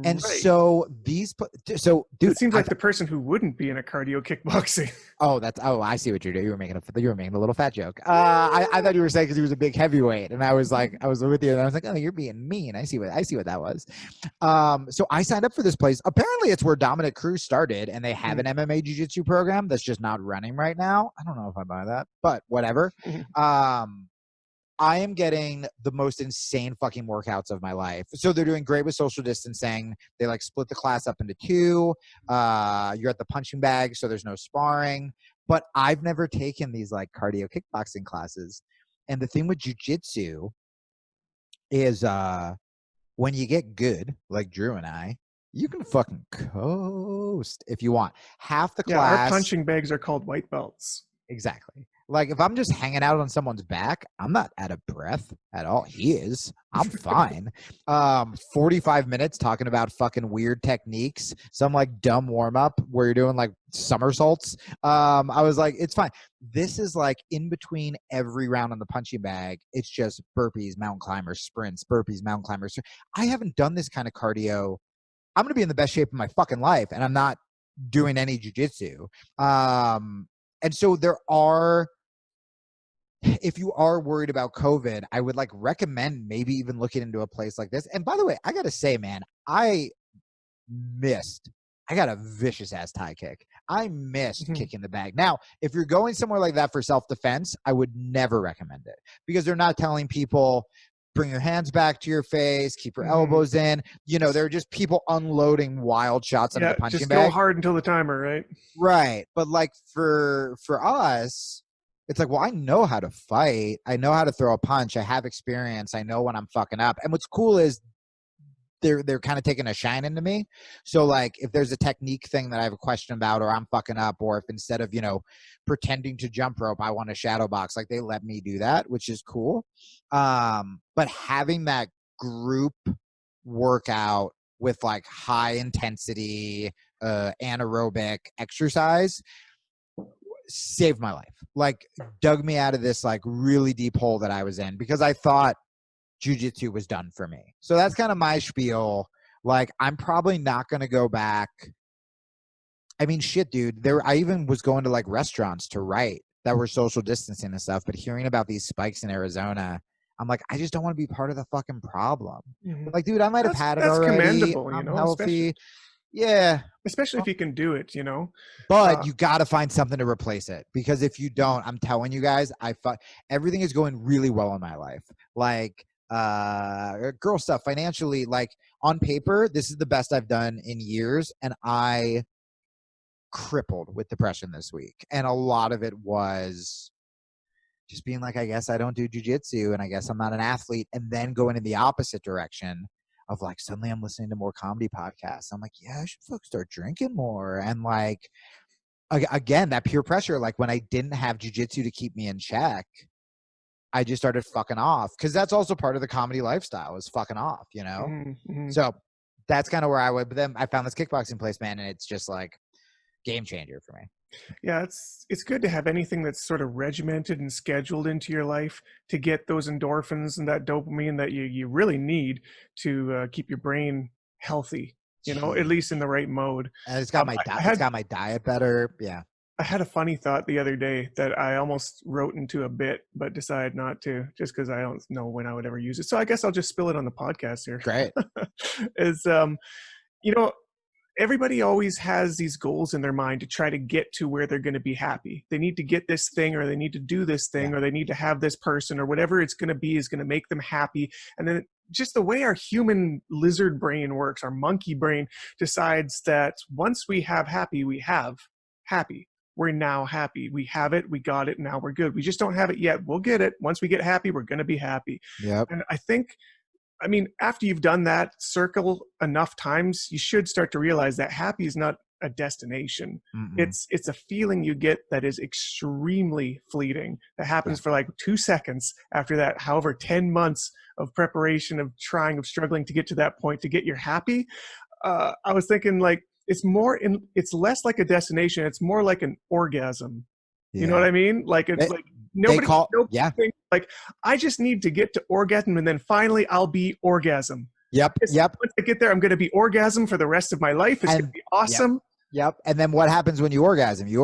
And so dude, it seems like the person who wouldn't be in a cardio kickboxing. I see what you're doing. You were making a little fat joke. I thought you were saying because he was a big heavyweight, and I was with you, and I was like, oh, you're being mean. I see what that was. So I signed up for this place. Apparently, it's where Dominic Cruz started, and they have an MMA jiu-jitsu program that's just not running right now. I don't know if I buy that, but whatever. I am getting the most insane fucking workouts of my life. So they're doing great with social distancing. They like split the class up into 2. You're at the punching bag, so there's no sparring. But I've never taken these like cardio kickboxing classes. And the thing with jiu-jitsu is when you get good, like Drew and I, you can fucking coast if you want. Half the class. Our punching bags are called white belts. Exactly. Like if I'm just hanging out on someone's back, I'm not out of breath at all. He is. I'm fine. 45 minutes talking about fucking weird techniques, some like dumb warm up where you're doing like somersaults. I was like, it's fine. This is like in between every round on the punching bag. It's just burpees, mountain climbers, sprints, burpees, mountain climbers. I haven't done this kind of cardio. I'm going to be in the best shape of my fucking life, and I'm not doing any jiu-jitsu. And so there are, if you are worried about COVID, I would like recommend maybe even looking into a place like this. And by the way, I got to say, man, I got a vicious ass tie kick. I missed kicking the bag. Now, if you're going somewhere like that for self-defense, I would never recommend it because they're not telling people, bring your hands back to your face, keep your elbows in. You know, they're just people unloading wild shots on the punching just bag. go hard until the timer, right? Right. But like for us, it's like, well, I know how to fight. I know how to throw a punch. I have experience. I know when I'm fucking up. And what's cool is they're kind of taking a shine into me. So like if there's a technique thing that I have a question about, or I'm fucking up, or if instead of, you know, pretending to jump rope, I want to shadow box, like they let me do that, which is cool. But having that group workout with like high intensity, anaerobic exercise saved my life. Like dug me out of this like really deep hole that I was in because I thought jiu-jitsu was done for me. So that's kind of my spiel. Like I'm probably not going to go back. I mean, shit, dude, I even was going to like restaurants to write that were social distancing and stuff, but hearing about these spikes in Arizona, I'm like, I just don't want to be part of the fucking problem. Like, dude, I might have had it already. That's commendable, I'm healthy. Especially if you can do it, you know. But you got to find something to replace it, because if you don't, I'm telling you guys, everything is going really well in my life. Like girl stuff, financially, like on paper, this is the best I've done in years, and I crippled with depression this week, and a lot of it was just being like, I guess I don't do jiu-jitsu, and I guess I'm not an athlete, and then going in the opposite direction of like suddenly I'm listening to more comedy podcasts. I'm like, yeah, I should start drinking more. And like again, that peer pressure, like when I didn't have jiu-jitsu to keep me in check, I just started fucking off, because that's also part of the comedy lifestyle, is fucking off, you know. So that's kind of where I would. But then I found this kickboxing place, man, and it's just like game changer for me. Yeah, it's good to have anything that's sort of regimented and scheduled into your life to get those endorphins and that dopamine that you really need to keep your brain healthy, you know, at least in the right mode. And it's got it's got my diet better. Yeah. I had a funny thought the other day that I almost wrote into a bit, but decided not to, just because I don't know when I would ever use it. So I guess I'll just spill it on the podcast here. Great. You know, everybody always has these goals in their mind to try to get to where they're going to be happy. They need to get this thing, or they need to do this thing, or they need to have this person, or whatever it's going to be is going to make them happy. And then just the way our human lizard brain works, our monkey brain decides that once we have happy, we have happy. We're now happy. We have it. We got it. Now we're good. We just don't have it yet. We'll get it. Once we get happy, we're going to be happy. Yep. And I mean, after you've done that circle enough times, you should start to realize that happy is not a destination. It's a feeling you get that is extremely fleeting. That happens for like 2 seconds. After that, however, 10 months of preparation, of trying, of struggling to get to that point, to get your happy. I was thinking like, it's less like a destination. It's more like an orgasm. You know what I mean? Like it's like nobody thinks like, I just need to get to orgasm, and then finally I'll be orgasm. Yep. Once I get there, I'm going to be orgasm for the rest of my life. It's going to be awesome. Yep. And then what happens when you orgasm? You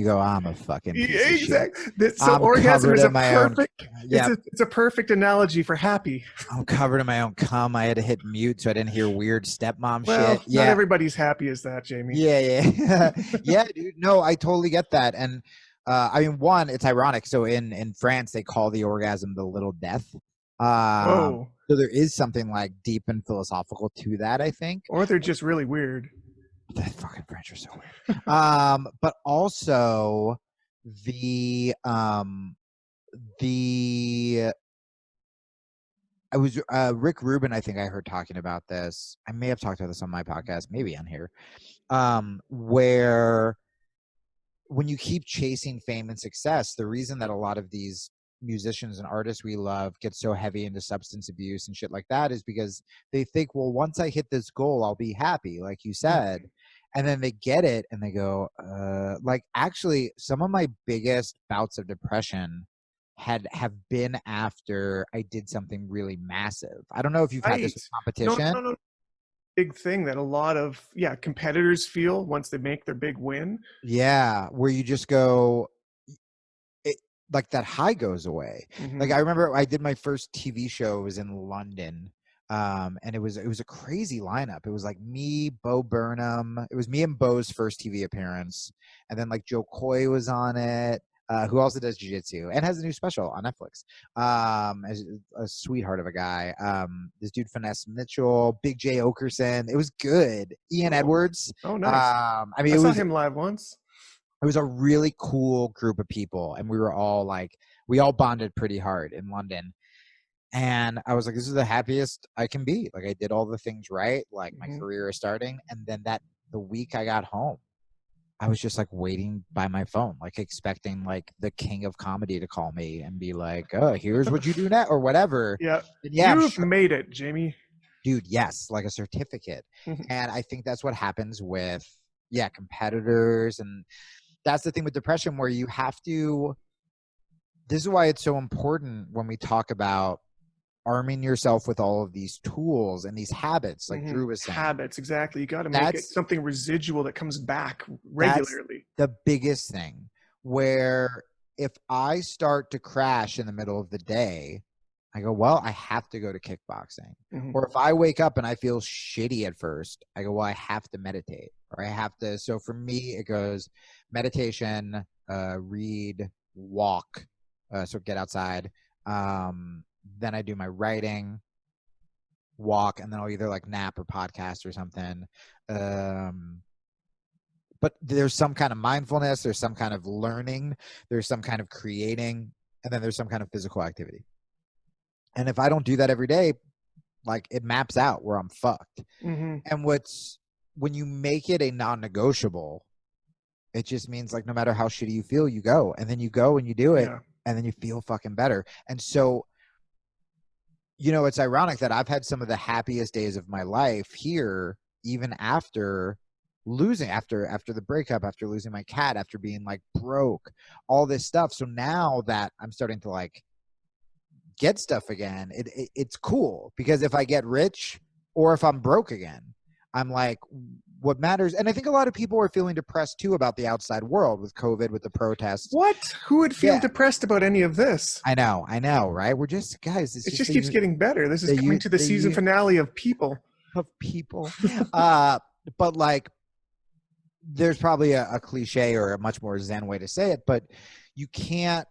go, I'm a fucking piece of shit. So orgasm is it's a perfect analogy for happy. I'm covered in my own cum. I had to hit mute so I didn't hear weird stepmom shit. Not everybody's happy as that, Jamie. Yeah. Yeah, dude. No, I totally get that. And I mean, one, it's ironic. So in France, they call the orgasm the little death. Whoa. So there is something like deep and philosophical to that, I think. Or they're just really weird. The fucking French are so weird. But also the I was Rick Rubin, I think I heard talking about this. I may have talked about this on my podcast, maybe on here. Where when you keep chasing fame and success, the reason that a lot of these musicians and artists we love get so heavy into substance abuse and shit like that is because they think, well, once I hit this goal, I'll be happy, like you said. And then they get it and they go, like, actually, some of my biggest bouts of depression have been after I did something really massive. I don't know if you've had this with competition. No. Big thing that a lot of competitors feel once they make their big win. Yeah, where you just go, like that high goes away. Like I remember I did my first TV show. It was in London, and it was a crazy lineup. It was like me, Bo Burnham. It was me and Bo's first TV appearance, and then like Joe Coy was on it. Who also does Jiu Jitsu and has a new special on Netflix. A sweetheart of a guy. This dude, Finesse Mitchell, Big J Okerson. It was good. Ian Edwards. Oh, nice. I mean, I saw him live once. It was a really cool group of people, and we were all like, we all bonded pretty hard in London. And I was like, this is the happiest I can be. Like, I did all the things right. Like, my career is starting. And then the week I got home, I was just like waiting by my phone, like expecting like the king of comedy to call me and be like, oh, here's what you do now or whatever. Yeah. And yeah, you've made it, Jamie. Dude, yes, like a certificate. And I think that's what happens with, competitors. And that's the thing with depression, where you have to, this is why it's so important when we talk about arming yourself with all of these tools and these habits, like Drew was saying. Habits, exactly. You got to make it something residual that comes back regularly. That's the biggest thing, where if I start to crash in the middle of the day, I go, well, I have to go to kickboxing. Or if I wake up and I feel shitty at first, I go, well, I have to meditate, or I have to. So for me, it goes meditation, read, walk, so get outside. Then I do my writing, walk, and then I'll either like nap or podcast or something. But there's some kind of mindfulness, there's some kind of learning, there's some kind of creating, and then there's some kind of physical activity. And if I don't do that every day, like it maps out where I'm fucked. And when you make it a non-negotiable, it just means like no matter how shitty you feel, you go. And then you go and you do it, and then you feel fucking better. And so, you know, it's ironic that I've had some of the happiest days of my life here, even after losing, after the breakup, after losing my cat, after being like broke, all this stuff. So now that I'm starting to like get stuff again, it's cool, because if I get rich or if I'm broke again, I'm like, what matters? And I think a lot of people are feeling depressed too about the outside world with COVID, with the protests. What? Who would feel depressed about any of this? I know, right? We're just, guys, it just keeps getting better. This is coming to the season finale of People. But like, there's probably a cliche or a much more zen way to say it, but you can't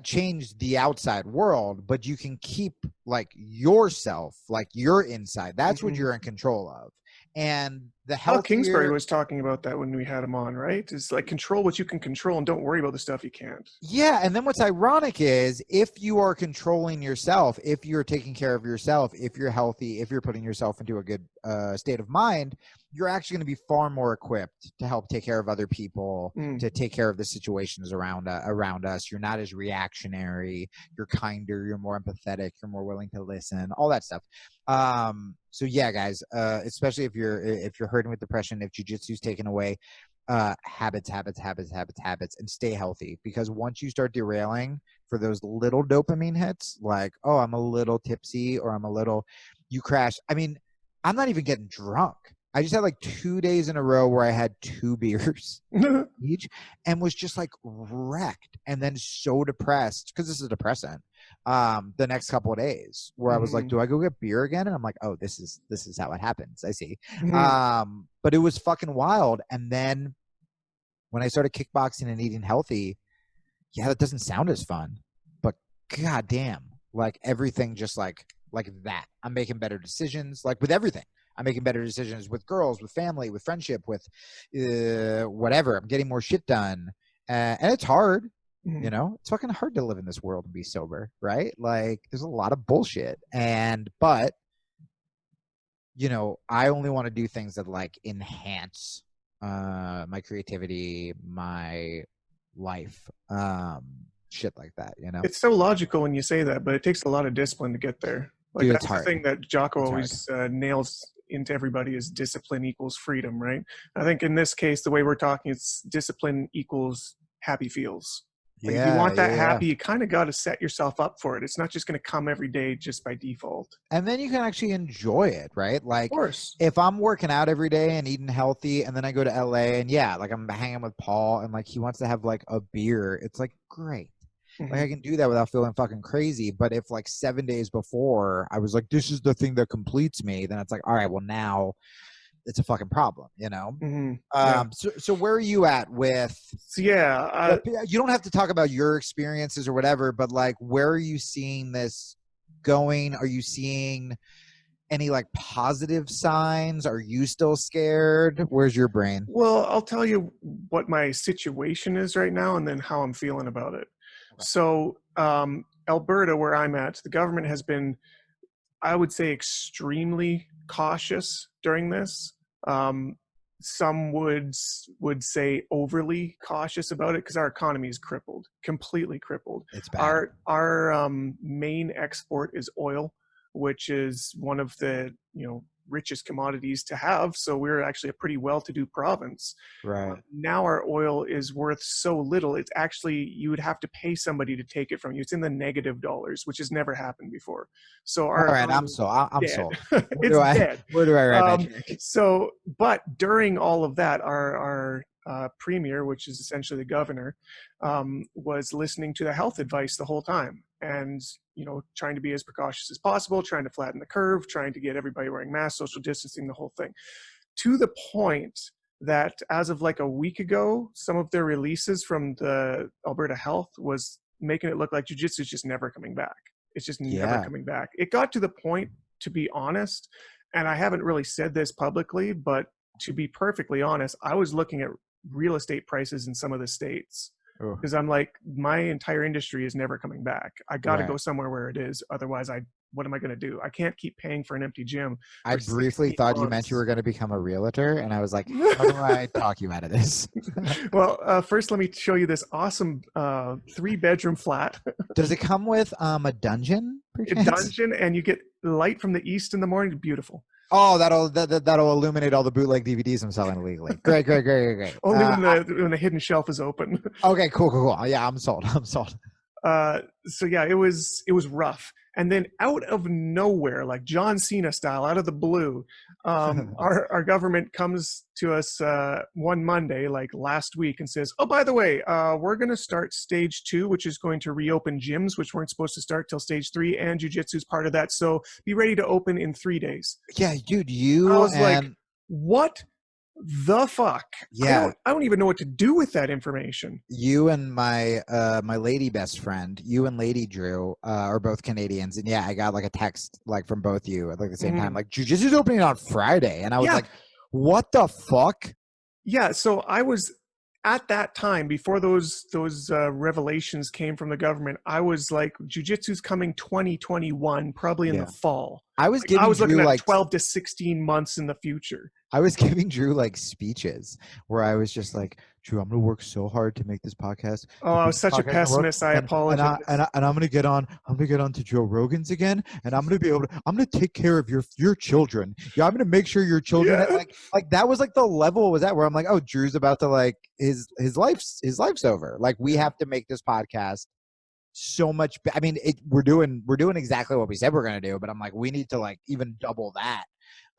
change the outside world, but you can keep like yourself, like your inside. That's what you're in control of. And the healthier... Kingsbury was talking about that when we had him on, right? It's like control what you can control and don't worry about the stuff you can't. Yeah, and then what's ironic is if you are controlling yourself, if you're taking care of yourself, if you're healthy, if you're putting yourself into a good state of mind, you're actually going to be far more equipped to help take care of other people, to take care of the situations around us. You're not as reactionary. You're kinder. You're more empathetic. You're more willing to listen. All that stuff. So yeah, guys, especially if you're hurting with depression, if jiu-jitsu's taken away, habits, and stay healthy. Because once you start derailing for those little dopamine hits, like, oh, I'm a little tipsy or you crash. I mean, I'm not even getting drunk. I just had like 2 days in a row where I had 2 beers each and was just like wrecked, and then so depressed, because this is a depressant, the next couple of days, where I was like, do I go get beer again? And I'm like, oh, this is how it happens. I see. But it was fucking wild. And then when I started kickboxing and eating healthy, yeah, that doesn't sound as fun, but goddamn, like everything just like that. I'm making better decisions, like with everything. I'm making better decisions with girls, with family, with friendship, with whatever. I'm getting more shit done. And it's hard, you know, it's fucking hard to live in this world and be sober, right? Like there's a lot of bullshit. But, you know, I only want to do things that like enhance my creativity, my life, shit like that, you know? It's so logical when you say that, but it takes a lot of discipline to get there. Like Dude, that's the thing that Jocko always nails into everybody is discipline equals freedom, right? I think in this case, the way we're talking, it's discipline equals happy feels. Like if you want that happy, you kind of got to set yourself up for it. It's not just going to come every day just by default. And then you can actually enjoy it, right? Like of course. If I'm working out every day and eating healthy and then I go to LA and like I'm hanging with Paul and like he wants to have like a beer, it's like great. Like I can do that without feeling fucking crazy. But if like 7 days before I was like, this is the thing that completes me, then it's like, all right, well now it's a fucking problem, you know? So where are you at with, you don't have to talk about your experiences or whatever, but like, where are you seeing this going? Are you seeing any like positive signs? Are you still scared? Where's your brain? Well, I'll tell you what my situation is right now and then how I'm feeling about it. Okay. So Alberta, where I'm at, the government has been, I would say, extremely cautious during this. Some would say overly cautious about it because our economy is crippled, completely crippled. It's bad. Our main export is oil, which is one of the richest commodities to have. So we're actually a pretty well-to-do province. Right. Now our oil is worth so little, it's actually, you would have to pay somebody to take it from you. It's in the negative dollars, which has never happened before. So our all right, I'm sold. It's dead. Where do I write my check? So, but during all of that, our premier, which is essentially the governor, was listening to the health advice the whole time. And, trying to be as precautious as possible, trying to flatten the curve, trying to get everybody wearing masks, social distancing, the whole thing. To the point that as of like a week ago, some of their releases from the Alberta Health was making it look like Jiu Jitsu is just never coming back. It's just never coming back. It got to the point, to be honest, and I haven't really said this publicly, but to be perfectly honest, I was looking at real estate prices in some of the states. Because I'm like, my entire industry is never coming back. I got to go somewhere where it is. Otherwise, what am I going to do? I can't keep paying for an empty gym. I briefly thought you meant you were going to become a realtor. And I was like, how do I talk you out of this? Well, first, let me show you this awesome 3-bedroom flat. Does it come with a dungeon? A dungeon, and you get light from the east in the morning. Beautiful. Oh, that'll illuminate all the bootleg DVDs I'm selling illegally. Great. Only when the hidden shelf is open. Okay, cool. Yeah, I'm sold. So yeah, it was rough. And then out of nowhere, like John Cena style, out of the blue, our government comes to us one Monday, like last week, and says, oh, by the way, we're going to start stage 2, which is going to reopen gyms, which weren't supposed to start till stage 3, and jiu-jitsu is part of that. So be ready to open in 3 days. Yeah, dude, I was like, what the fuck? Yeah, I don't even know what to do with that information. You and my my lady best friend, you and Lady Drew, are both Canadians, and I got like a text like from both you at like the same time, like Jiu-Jitsu's opening on Friday, and I was like, what the fuck? Yeah, so I was at that time, before those revelations came from the government, I was like, Jiu-Jitsu's coming 2021, probably in the fall. I was looking at like 12 to 16 months in the future. I was giving Drew like speeches where I was just like, Drew, I'm going to work so hard to make this podcast. Oh, I was such a pessimist. I apologize. And I'm going to get on to Joe Rogan's again. And I'm going to take care of your children. Yeah. I'm going to make sure your children, like that was like the level it was at where I'm like, oh, Drew's about to like, his life's over. Like we have to make this podcast so much. I mean, we're doing exactly what we said we're going to do, but I'm like, we need to like even double that.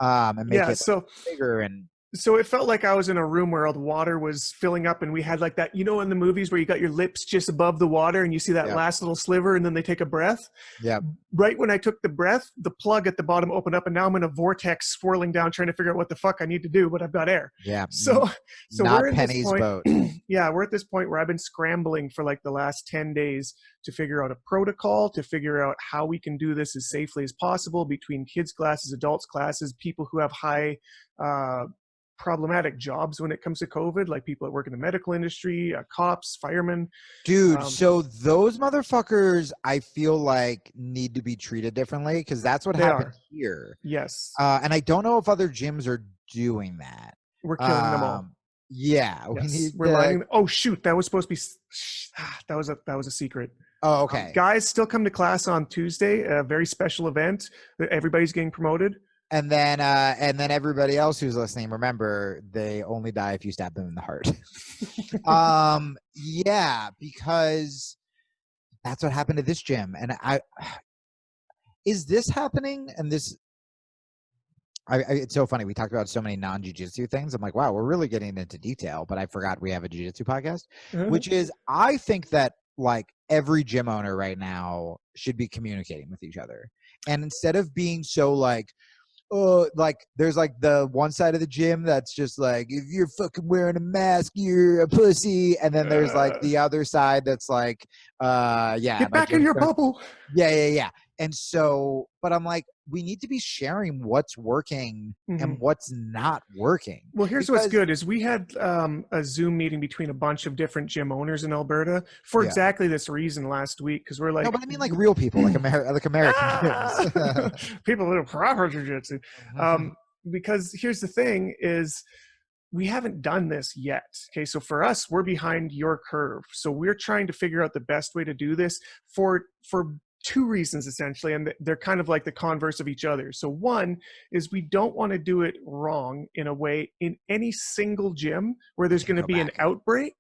And make it bigger. And So it felt like I was in a room where all the water was filling up, and we had like that, in the movies where you got your lips just above the water and you see that Yep. last little sliver and then they take a breath. Yep. Right when I took the breath, the plug at the bottom opened up and now I'm in a vortex swirling down trying to figure out what the fuck I need to do, but I've got air. Yeah. So Not we're in this Penny's point. boat. Yeah, we're at this point where I've been scrambling for like the last 10 days to figure out a protocol, to figure out how we can do this as safely as possible between kids classes, adults classes, people who have high problematic jobs when it comes to COVID, like people that work in the medical industry, cops, firemen. Dude, so those motherfuckers, I feel like need to be treated differently because that's what happened here. Yes. And I don't know if other gyms are doing that. We're killing them all. Yeah, yes. We're lining. Oh shoot, that was supposed to be. That was a secret. Oh, okay. Guys, still come to class on Tuesday. A very special event. Everybody's getting promoted. And then everybody else who's listening, remember, they only die if you stab them in the heart. Yeah, because that's what happened to this gym. And is this happening? And this, it's so funny. We talked about so many non-jiu-jitsu things. I'm like, wow, we're really getting into detail, but I forgot we have a jiu-jitsu podcast, which is, I think that like every gym owner right now should be communicating with each other. And instead of being so like, oh, like there's like the one side of the gym that's just like, if you're fucking wearing a mask, you're a pussy. And then there's like the other side that's like, get back in your bubble. Yeah. And so, but I'm like, we need to be sharing what's working and what's not working. Well, here's what's good is we had a Zoom meeting between a bunch of different gym owners in Alberta for exactly this reason last week. Because we're like, no, but I mean like real people, like American gyms. People that are proper jiu-jitsu. Because here's the thing is, we haven't done this yet. Okay, so for us, we're behind your curve. So we're trying to figure out the best way to do this for two reasons essentially, and they're kind of like the converse of each other. So one is we don't want to do it wrong in a way in any single gym where there's going to be an outbreak,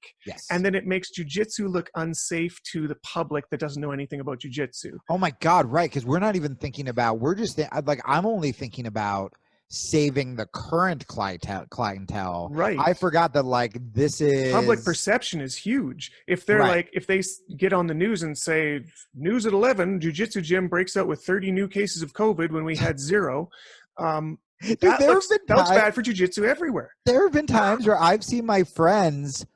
and then it makes jiu-jitsu look unsafe to the public that doesn't know anything about jiu-jitsu. Oh my God, right? Because we're not even thinking about. We're just like, I'm only thinking about saving the current clientele. Right. I forgot that like this is public perception is huge. If they're like, if they get on the news and say news at 11, jiu-jitsu gym breaks out with 30 new cases of COVID when we had 0. Dude, that looks bad for jiu-jitsu everywhere. There have been times where I've seen my friends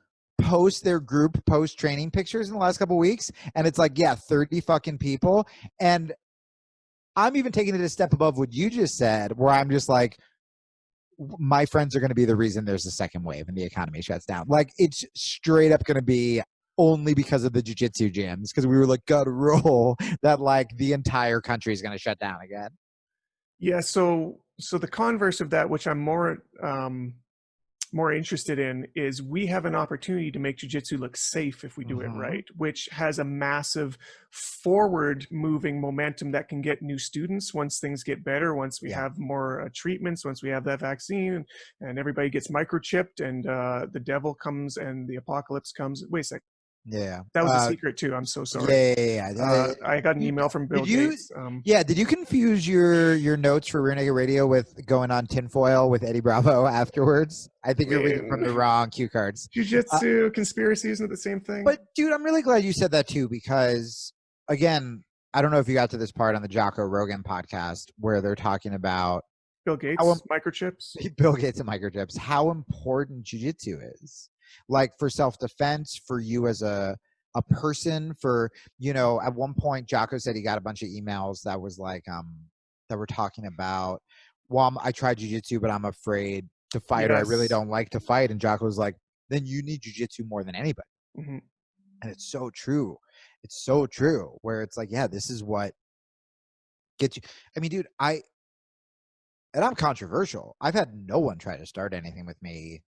post their group post-training pictures in the last couple of weeks, and it's like, 30 fucking people. And I'm even taking it a step above what you just said, where I'm just like, my friends are going to be the reason there's a second wave and the economy shuts down. Like, it's straight up going to be only because of the jiu-jitsu gyms, because we were like, gotta roll, that like the entire country is going to shut down again. Yeah, so the converse of that, which I'm more interested in, is we have an opportunity to make jiu-jitsu look safe if we do it right, which has a massive forward moving momentum that can get new students once things get better, once we have more treatments, once we have that vaccine and everybody gets microchipped and the devil comes and the apocalypse comes. Wait a sec. Yeah, that was a secret too. I'm so sorry. Yeah. I got an email from Bill Gates. Did you confuse your notes for Rear Naked Radio with going on tinfoil with Eddie Bravo afterwards? I think you're reading from the wrong cue cards. Jiu-jitsu, conspiracy, isn't it the same thing? But dude, I'm really glad you said that too, because again, I don't know if you got to this part on the Jocko Rogan podcast where they're talking about Bill Gates, microchips. Bill Gates and microchips, how important jiu-jitsu is. Like for self-defense, for you as a person, for, at one point Jocko said he got a bunch of emails that was like, that were talking about, well, I tried jiu-jitsu, but I'm afraid to fight, or I really don't like to fight. And Jocko was like, then you need jiu-jitsu more than anybody. And it's so true. It's so true, where it's like, this is what gets you. I mean, dude, and I'm controversial. I've had no one try to start anything with me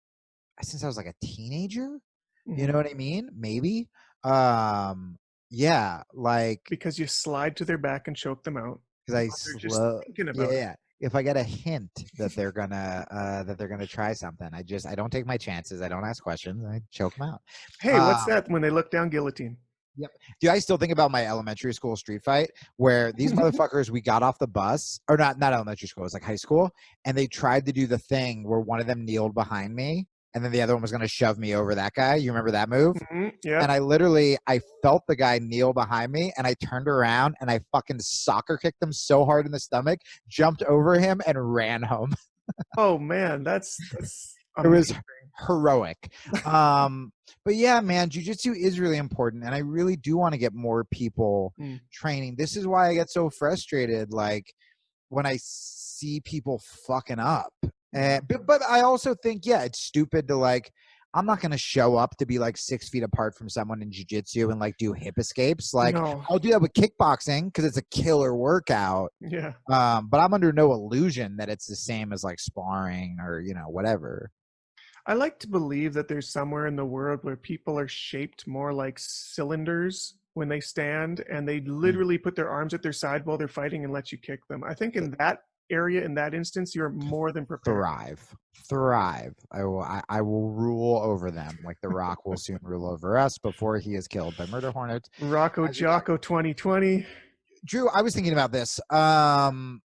since I was like a teenager. You know what I mean? Maybe. Like, because you slide to their back and choke them out. Because if I get a hint that they're gonna try something, I don't take my chances. I don't ask questions. I choke them out. Hey, what's that? When they look down, guillotine. Yep. Do I still think about my elementary school street fight where these motherfuckers, we got off the bus, or not elementary school, it was like high school, and they tried to do the thing where one of them kneeled behind me and then the other one was going to shove me over that guy. You remember that move? Yeah. And I felt the guy kneel behind me and I turned around and I fucking soccer kicked him so hard in the stomach, jumped over him and ran home. Oh man, that's it was heroic. But yeah, man, jiu-jitsu is really important, and I really do want to get more people training. This is why I get so frustrated, like when I see people fucking up. But I also think, yeah, it's stupid to like, I'm not going to show up to be like 6 feet apart from someone in jiu-jitsu and like do hip escapes. Like I'll do that with kickboxing because it's a killer workout. Yeah. But I'm under no illusion that it's the same as like sparring or, you know, whatever. I like to believe that there's somewhere in the world where people are shaped more like cylinders when they stand, and they literally put their arms at their side while they're fighting and let you kick them. I think in that area, in that instance, you're more than prepared. Thrive. I will rule over them like The Rock will soon rule over us before he is killed by murder hornets. Jocko 2020. Drew, I was thinking about this. I'm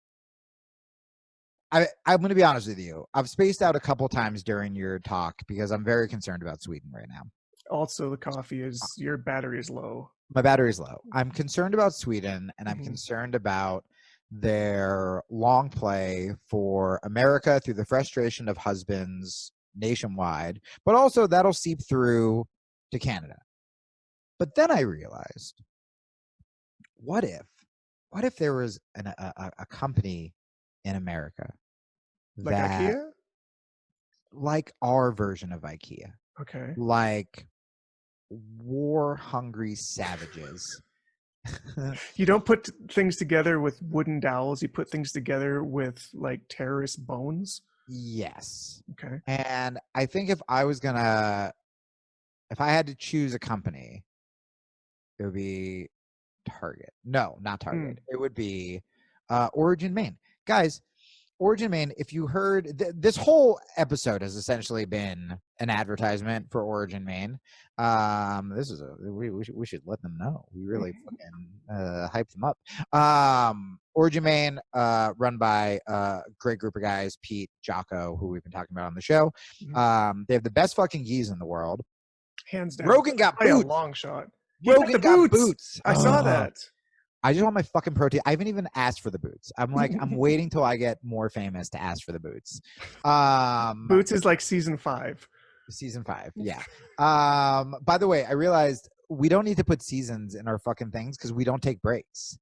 going to be honest with you. I've spaced out a couple times during your talk because I'm very concerned about Sweden right now. Also, the coffee is, your battery is low. My battery is low. I'm concerned about Sweden, and I'm concerned about their long play for America through the frustration of husbands nationwide, but also that'll seep through to Canada. But then I realized, what if there was a company in America like IKEA? Like our version of IKEA. Okay. Like war-hungry savages. You don't put things together with wooden dowels. You put things together with like terrorist bones. Yes. Okay. And I think if I had to choose a company, it would be Target. No, not Target. It would be Origin Maine. Guys, Origin Maine, if you heard, this whole episode has essentially been an advertisement for Origin Maine. This is we should let them know. We really fucking hype them up. Origin Maine, run by a great group of guys, Pete, Jocko, who we've been talking about on the show. They have the best fucking gis in the world. Hands down. Rogan got boots. A long shot. Rogan got boots. I saw that. I just want my fucking protein. I haven't even asked for the boots. I'm like, I'm waiting till I get more famous to ask for the boots. Boots is like season 5. Season 5, yeah. By the way, I realized we don't need to put seasons in our fucking things because we don't take breaks.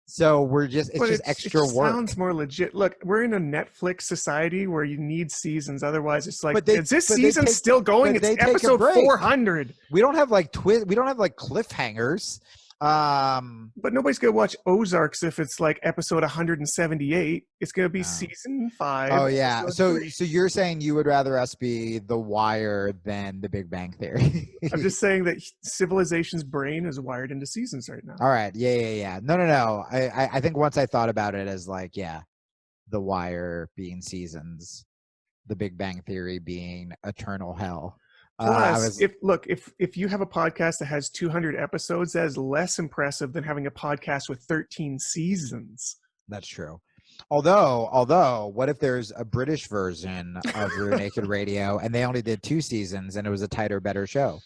So we're just, it's extra work. It sounds more legit. Look, we're in a Netflix society where you need seasons. Otherwise, it's like, is this season still going? It's episode 400. We don't have like we don't have like cliffhangers. But nobody's gonna watch Ozarks if it's like episode 178. It's gonna be season 5. Oh yeah. So you're saying you would rather us be The Wire than The Big Bang Theory? I'm just saying that civilization's brain is wired into seasons right now. All right. Yeah. No. I think once I thought about it as like, yeah, The Wire being seasons, The Big Bang Theory being eternal hell. Plus, if you have a podcast that has 200 episodes, that is less impressive than having a podcast with 13 seasons. That's true. Although, what if there's a British version of Rear Naked Radio and they only did 2 seasons and it was a tighter, better show?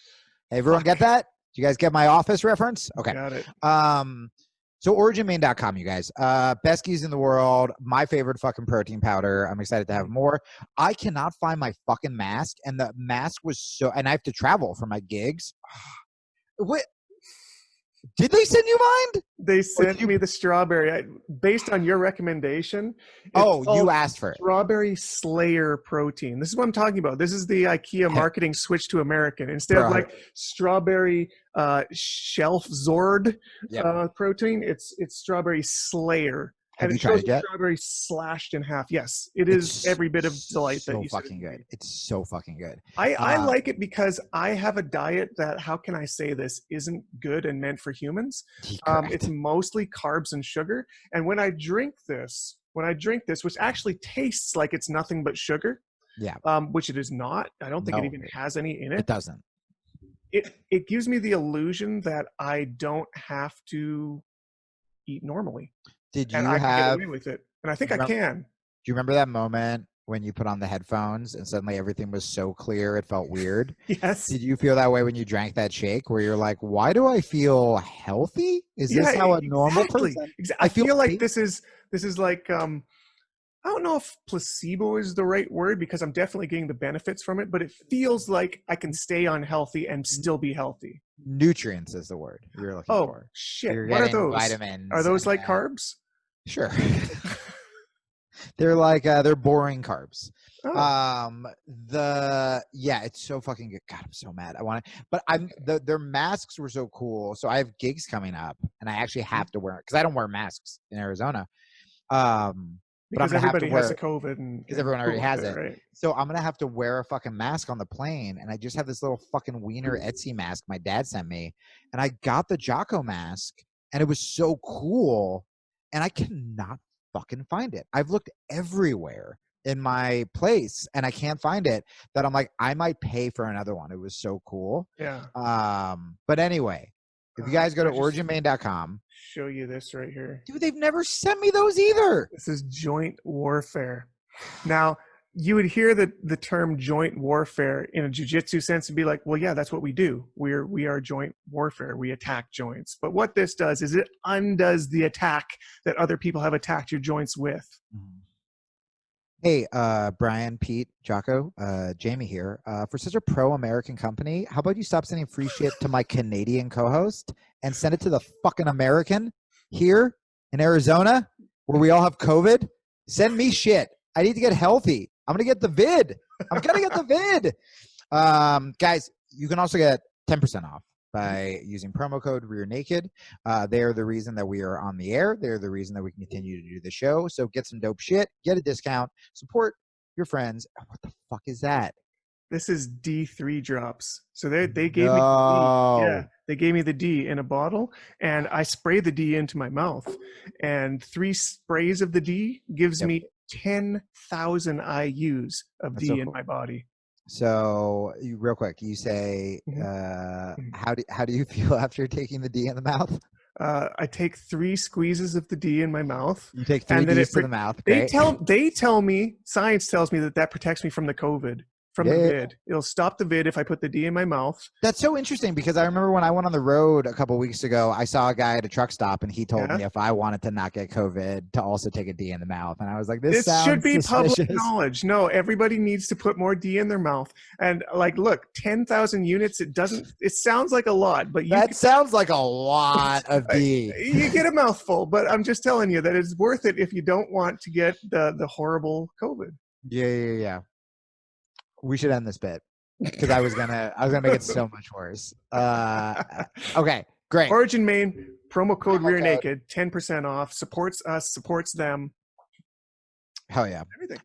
Everyone get that? Do you guys get my Office reference? Okay. Got it. So originmain.com, you guys. Best gis in the world. My favorite fucking protein powder. I'm excited to have more. I cannot find my fucking mask, and the mask was and I have to travel for my gigs. What? Did they send you mine? They sent me the strawberry. Based on your recommendation. You asked for it. Strawberry Slayer protein. This is what I'm talking about. This is the IKEA marketing switch to American. Instead of like strawberry shelf Zord protein, it's Strawberry Slayer. Have you tried it yet? Strawberry slashed in half. Yes, it's every bit of delight that you fucking good. It's so fucking good. I like it because I have a diet that, how can I say this, isn't good and meant for humans. It's mostly carbs and sugar. And when I drink this, which actually tastes like it's nothing but sugar, which it is not. I don't think it even has any in it. It doesn't. it gives me the illusion that I don't have to eat normally, Did and you I can get have? away with it, and I think Do I can. you remember that moment when you put on the headphones and suddenly everything was so clear it felt weird? Yes. Did you feel that way when you drank that shake, where you're like, "Why do I feel healthy? Is Yeah, this how a normal exactly. person? I I feel feel like safe." this is like I don't know if placebo is the right word because I'm definitely getting the benefits from it, but it feels like I can stay unhealthy and still be healthy. Nutrients is the word you're looking Oh for. shit! You're What are getting those? Are vitamins those and like carbs? sure. They're like they're boring carbs. Oh, It's so fucking good. God, I'm so mad. I want to, but their masks were so cool. So I have gigs coming up, and I actually have to wear it because I don't wear masks in Arizona. But I'm because gonna have to everybody has the wear COVID because and everyone cool already with has it, it. right? So I'm gonna have to wear a fucking mask on the plane, and I just have this little fucking wiener Etsy mask my dad sent me, and I got the Jocko mask, and it was so cool, and I cannot fucking find it. I've looked everywhere in my place, and I can't find it. That I'm like, I might pay for another one. It was so cool. Yeah. But anyway, if you guys go to Can I just originmain.com, show you this right here? dude, they've never sent me those either. This is joint warfare. Now, you would hear the term joint warfare in a jiu-jitsu sense and be like, well, yeah, that's what we do. We are joint warfare. We attack joints. But what this does is it undoes the attack that other people have attacked your joints with. Hey, Brian, Pete, Jocko, Jamie here. For such a pro-American company, how about you stop sending free shit to my Canadian co-host and send it to the fucking American here in Arizona where we all have COVID? Send me shit. I need to get healthy. I'm going to get the vid. I'm going to get the vid. Guys, you can also get 10% off by using promo code Rear Naked. They're the reason that we are on the air. They're the reason that we can continue to do the show. So get some dope shit, get a discount, support your friends. What the fuck is that? This is D3 drops. So they gave me the D. Yeah, they gave me the D in a bottle, and I spray the D into my mouth. And 3 sprays of the D gives me 10,000 IUs of That's D so in cool. my body. So, real quick, you say, how do you feel after taking the D in the mouth? I take 3 squeezes of the D in my mouth. You take 3 Ds to the mouth. Great. They tell me, science tells me that protects me from the COVID, from the vid. It'll stop the vid if I put the D in my mouth. That's so interesting because I remember when I went on the road a couple weeks ago, I saw a guy at a truck stop and he told me if I wanted to not get COVID to also take a D in the mouth. And I was like, this should be suspicious. Public knowledge. No, everybody needs to put more D in their mouth. And like, look, 10,000 units, it sounds like a lot, but sounds like a lot of D. You get a mouthful, but I'm just telling you that it's worth it if you don't want to get the horrible COVID. Yeah. We should end this bit because I was gonna make it so much worse. Okay, great. Origin Main, promo code Rear Naked, 10% off. Supports us, supports them. Hell yeah. Everything.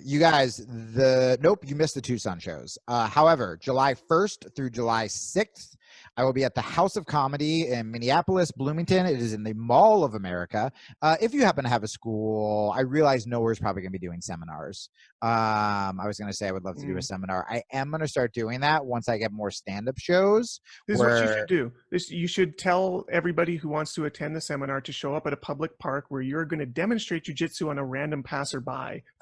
You guys, you missed the Tucson shows. However, July 1st through July 6th, I will be at the House of Comedy in Minneapolis, Bloomington. It is in the Mall of America. If you happen to have a school, I realize nowhere's probably going to be doing seminars. I was going to say I would love to do a seminar. I am going to start doing that once I get more stand-up shows. This is what you should do. You should tell everybody who wants to attend the seminar to show up at a public park where you're going to demonstrate jiu-jitsu on a random passerby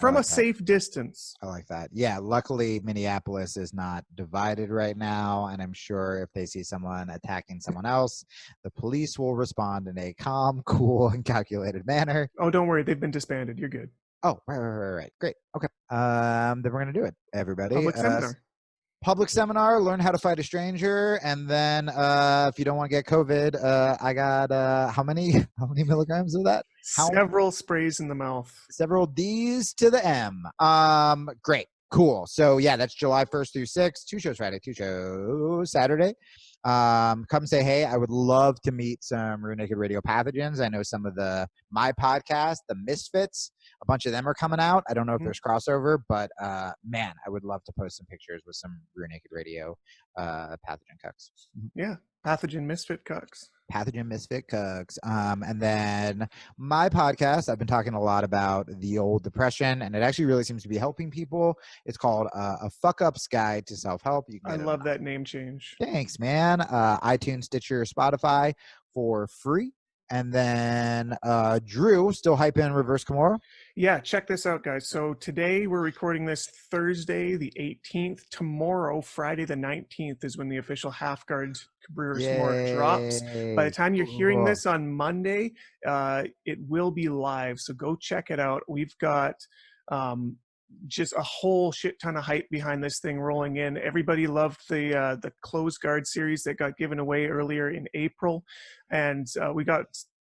from a safe distance. I like that. Yeah, luckily Minneapolis is not divided right now, and I'm sure if they see someone attacking someone else, the police will respond in a calm, cool, and calculated manner. Oh, don't worry. They've been disbanded. You're good. Oh, right. Great. Okay. Then we're going to do it, everybody. Public seminar, learn how to fight a stranger. And then if you don't want to get COVID, I got how many milligrams of that? Several sprays in the mouth. Several D's to the M. Great. Cool. So yeah, that's July 1st through 6th. 2 shows Friday, 2 shows Saturday. Come say hey. I would love to meet some Rear Naked Radio pathogens. I know some of my podcast, the Misfits, a bunch of them are coming out. I don't know if there's crossover, but man, I would love to post some pictures with some Rear Naked Radio pathogen cucks. Yeah. Pathogen Misfit Cucks. Pathogen Misfit Cooks. And then my podcast, I've been talking a lot about the old depression, and it actually really seems to be helping people. It's called A Fuck Up's Guide to Self-Help. You can I get love that name change. Thanks, man. iTunes, Stitcher, Spotify for free. And then Drew, still hyping Reverse Kimura. Yeah, check this out, guys. So today we're recording this Thursday, the 18th. Tomorrow, Friday, the 19th, is when the official Half Guard Reverse Kimura drops. By the time you're hearing this on Monday, it will be live. So go check it out. We've got just a whole shit ton of hype behind this thing rolling in. Everybody loved the closed guard series that got given away earlier in April, and we got.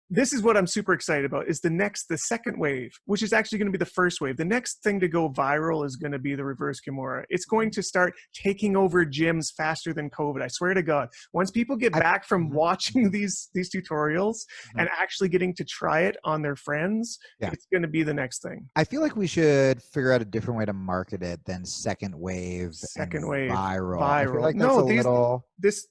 This is what I'm super excited about, is the second wave, which is actually going to be the first wave. The next thing to go viral is going to be the Reverse Kimura. It's going to start taking over gyms faster than COVID. I swear to God. Once people get back from watching these tutorials and actually getting to try it on their friends, it's going to be the next thing. I feel like we should figure out a different way to market it than second wave. Second wave. Viral. I feel like that's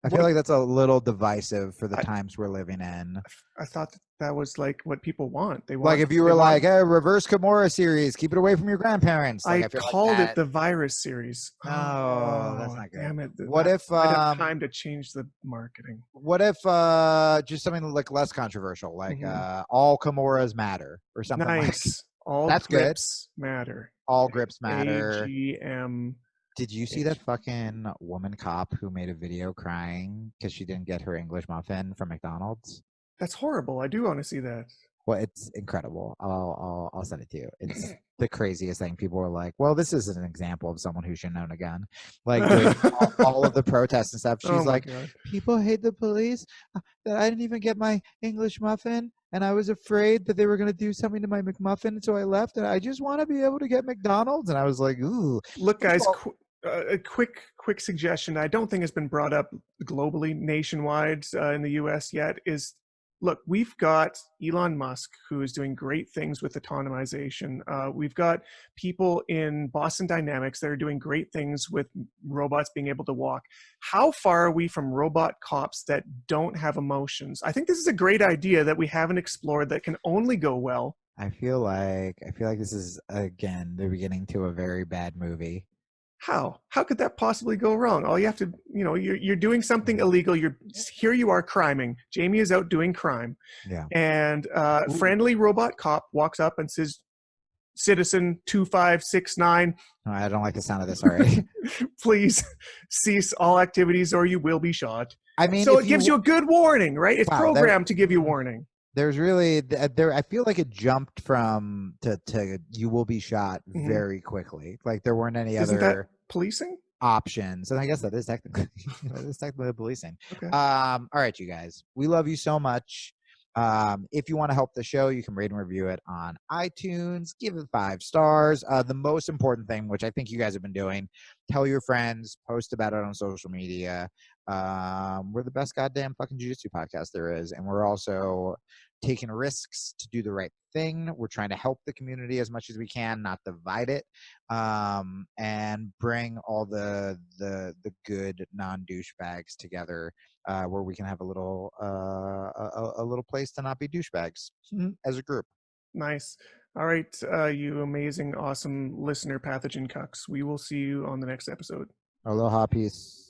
I feel like that's a little divisive for the times we're living in. I thought that was like what people want. They want, like if you were like, hey, Reverse Kimura series, keep it away from your grandparents. Like, I called it the virus series. No, that's not good. Damn it. What if I'd have time to change the marketing? What if just something like less controversial, like all Kimuras matter or something like that? All that's grips matter. All grips matter. AGM. Did you see that fucking woman cop who made a video crying because she didn't get her English muffin from McDonald's? That's horrible. I do want to see that. Well, it's incredible. I'll send it to you. It's the craziest thing. People were like, well, this is an example of someone who should own a gun. Like all of the protests and stuff. She's like, people hate the police. That I didn't even get my English muffin. And I was afraid that they were going to do something to my McMuffin. So I left, and I just want to be able to get McDonald's. And I was like, ooh. Look, guys, a quick suggestion. I don't think has been brought up globally, nationwide in the US yet, is look, we've got Elon Musk, who is doing great things with autonomization. We've got people in Boston Dynamics that are doing great things with robots being able to walk. How far are we from robot cops that don't have emotions? I think this is a great idea that we haven't explored that can only go well. I feel like this is, again, the beginning to a very bad movie. How could that possibly go wrong? All you have to, you're doing something illegal. Here you are criming. Jamie is out doing crime. Yeah. And friendly robot cop walks up and says, "Citizen 2569. I don't like the sound of this already. Please cease all activities or you will be shot." I mean, so it gives you a good warning, right? It's programmed to give you warning. There's really I feel like it jumped from to you will be shot very quickly. Like there weren't any Isn't other that policing options, and I guess that is technically policing. Okay. All right, you guys, we love you so much. If you want to help the show, you can rate and review it on iTunes. Give it 5 stars. The most important thing, which I think you guys have been doing, tell your friends, post about it on social media. We're the best goddamn fucking jiu-jitsu podcast there is, and we're also taking risks to do the right thing. We're trying to help the community as much as we can, not divide it, and bring all the good non-douchebags together, where we can have a little place to not be douchebags as a group. Nice. All right, you amazing, awesome listener pathogen cucks. We will see you on the next episode. Aloha, peace.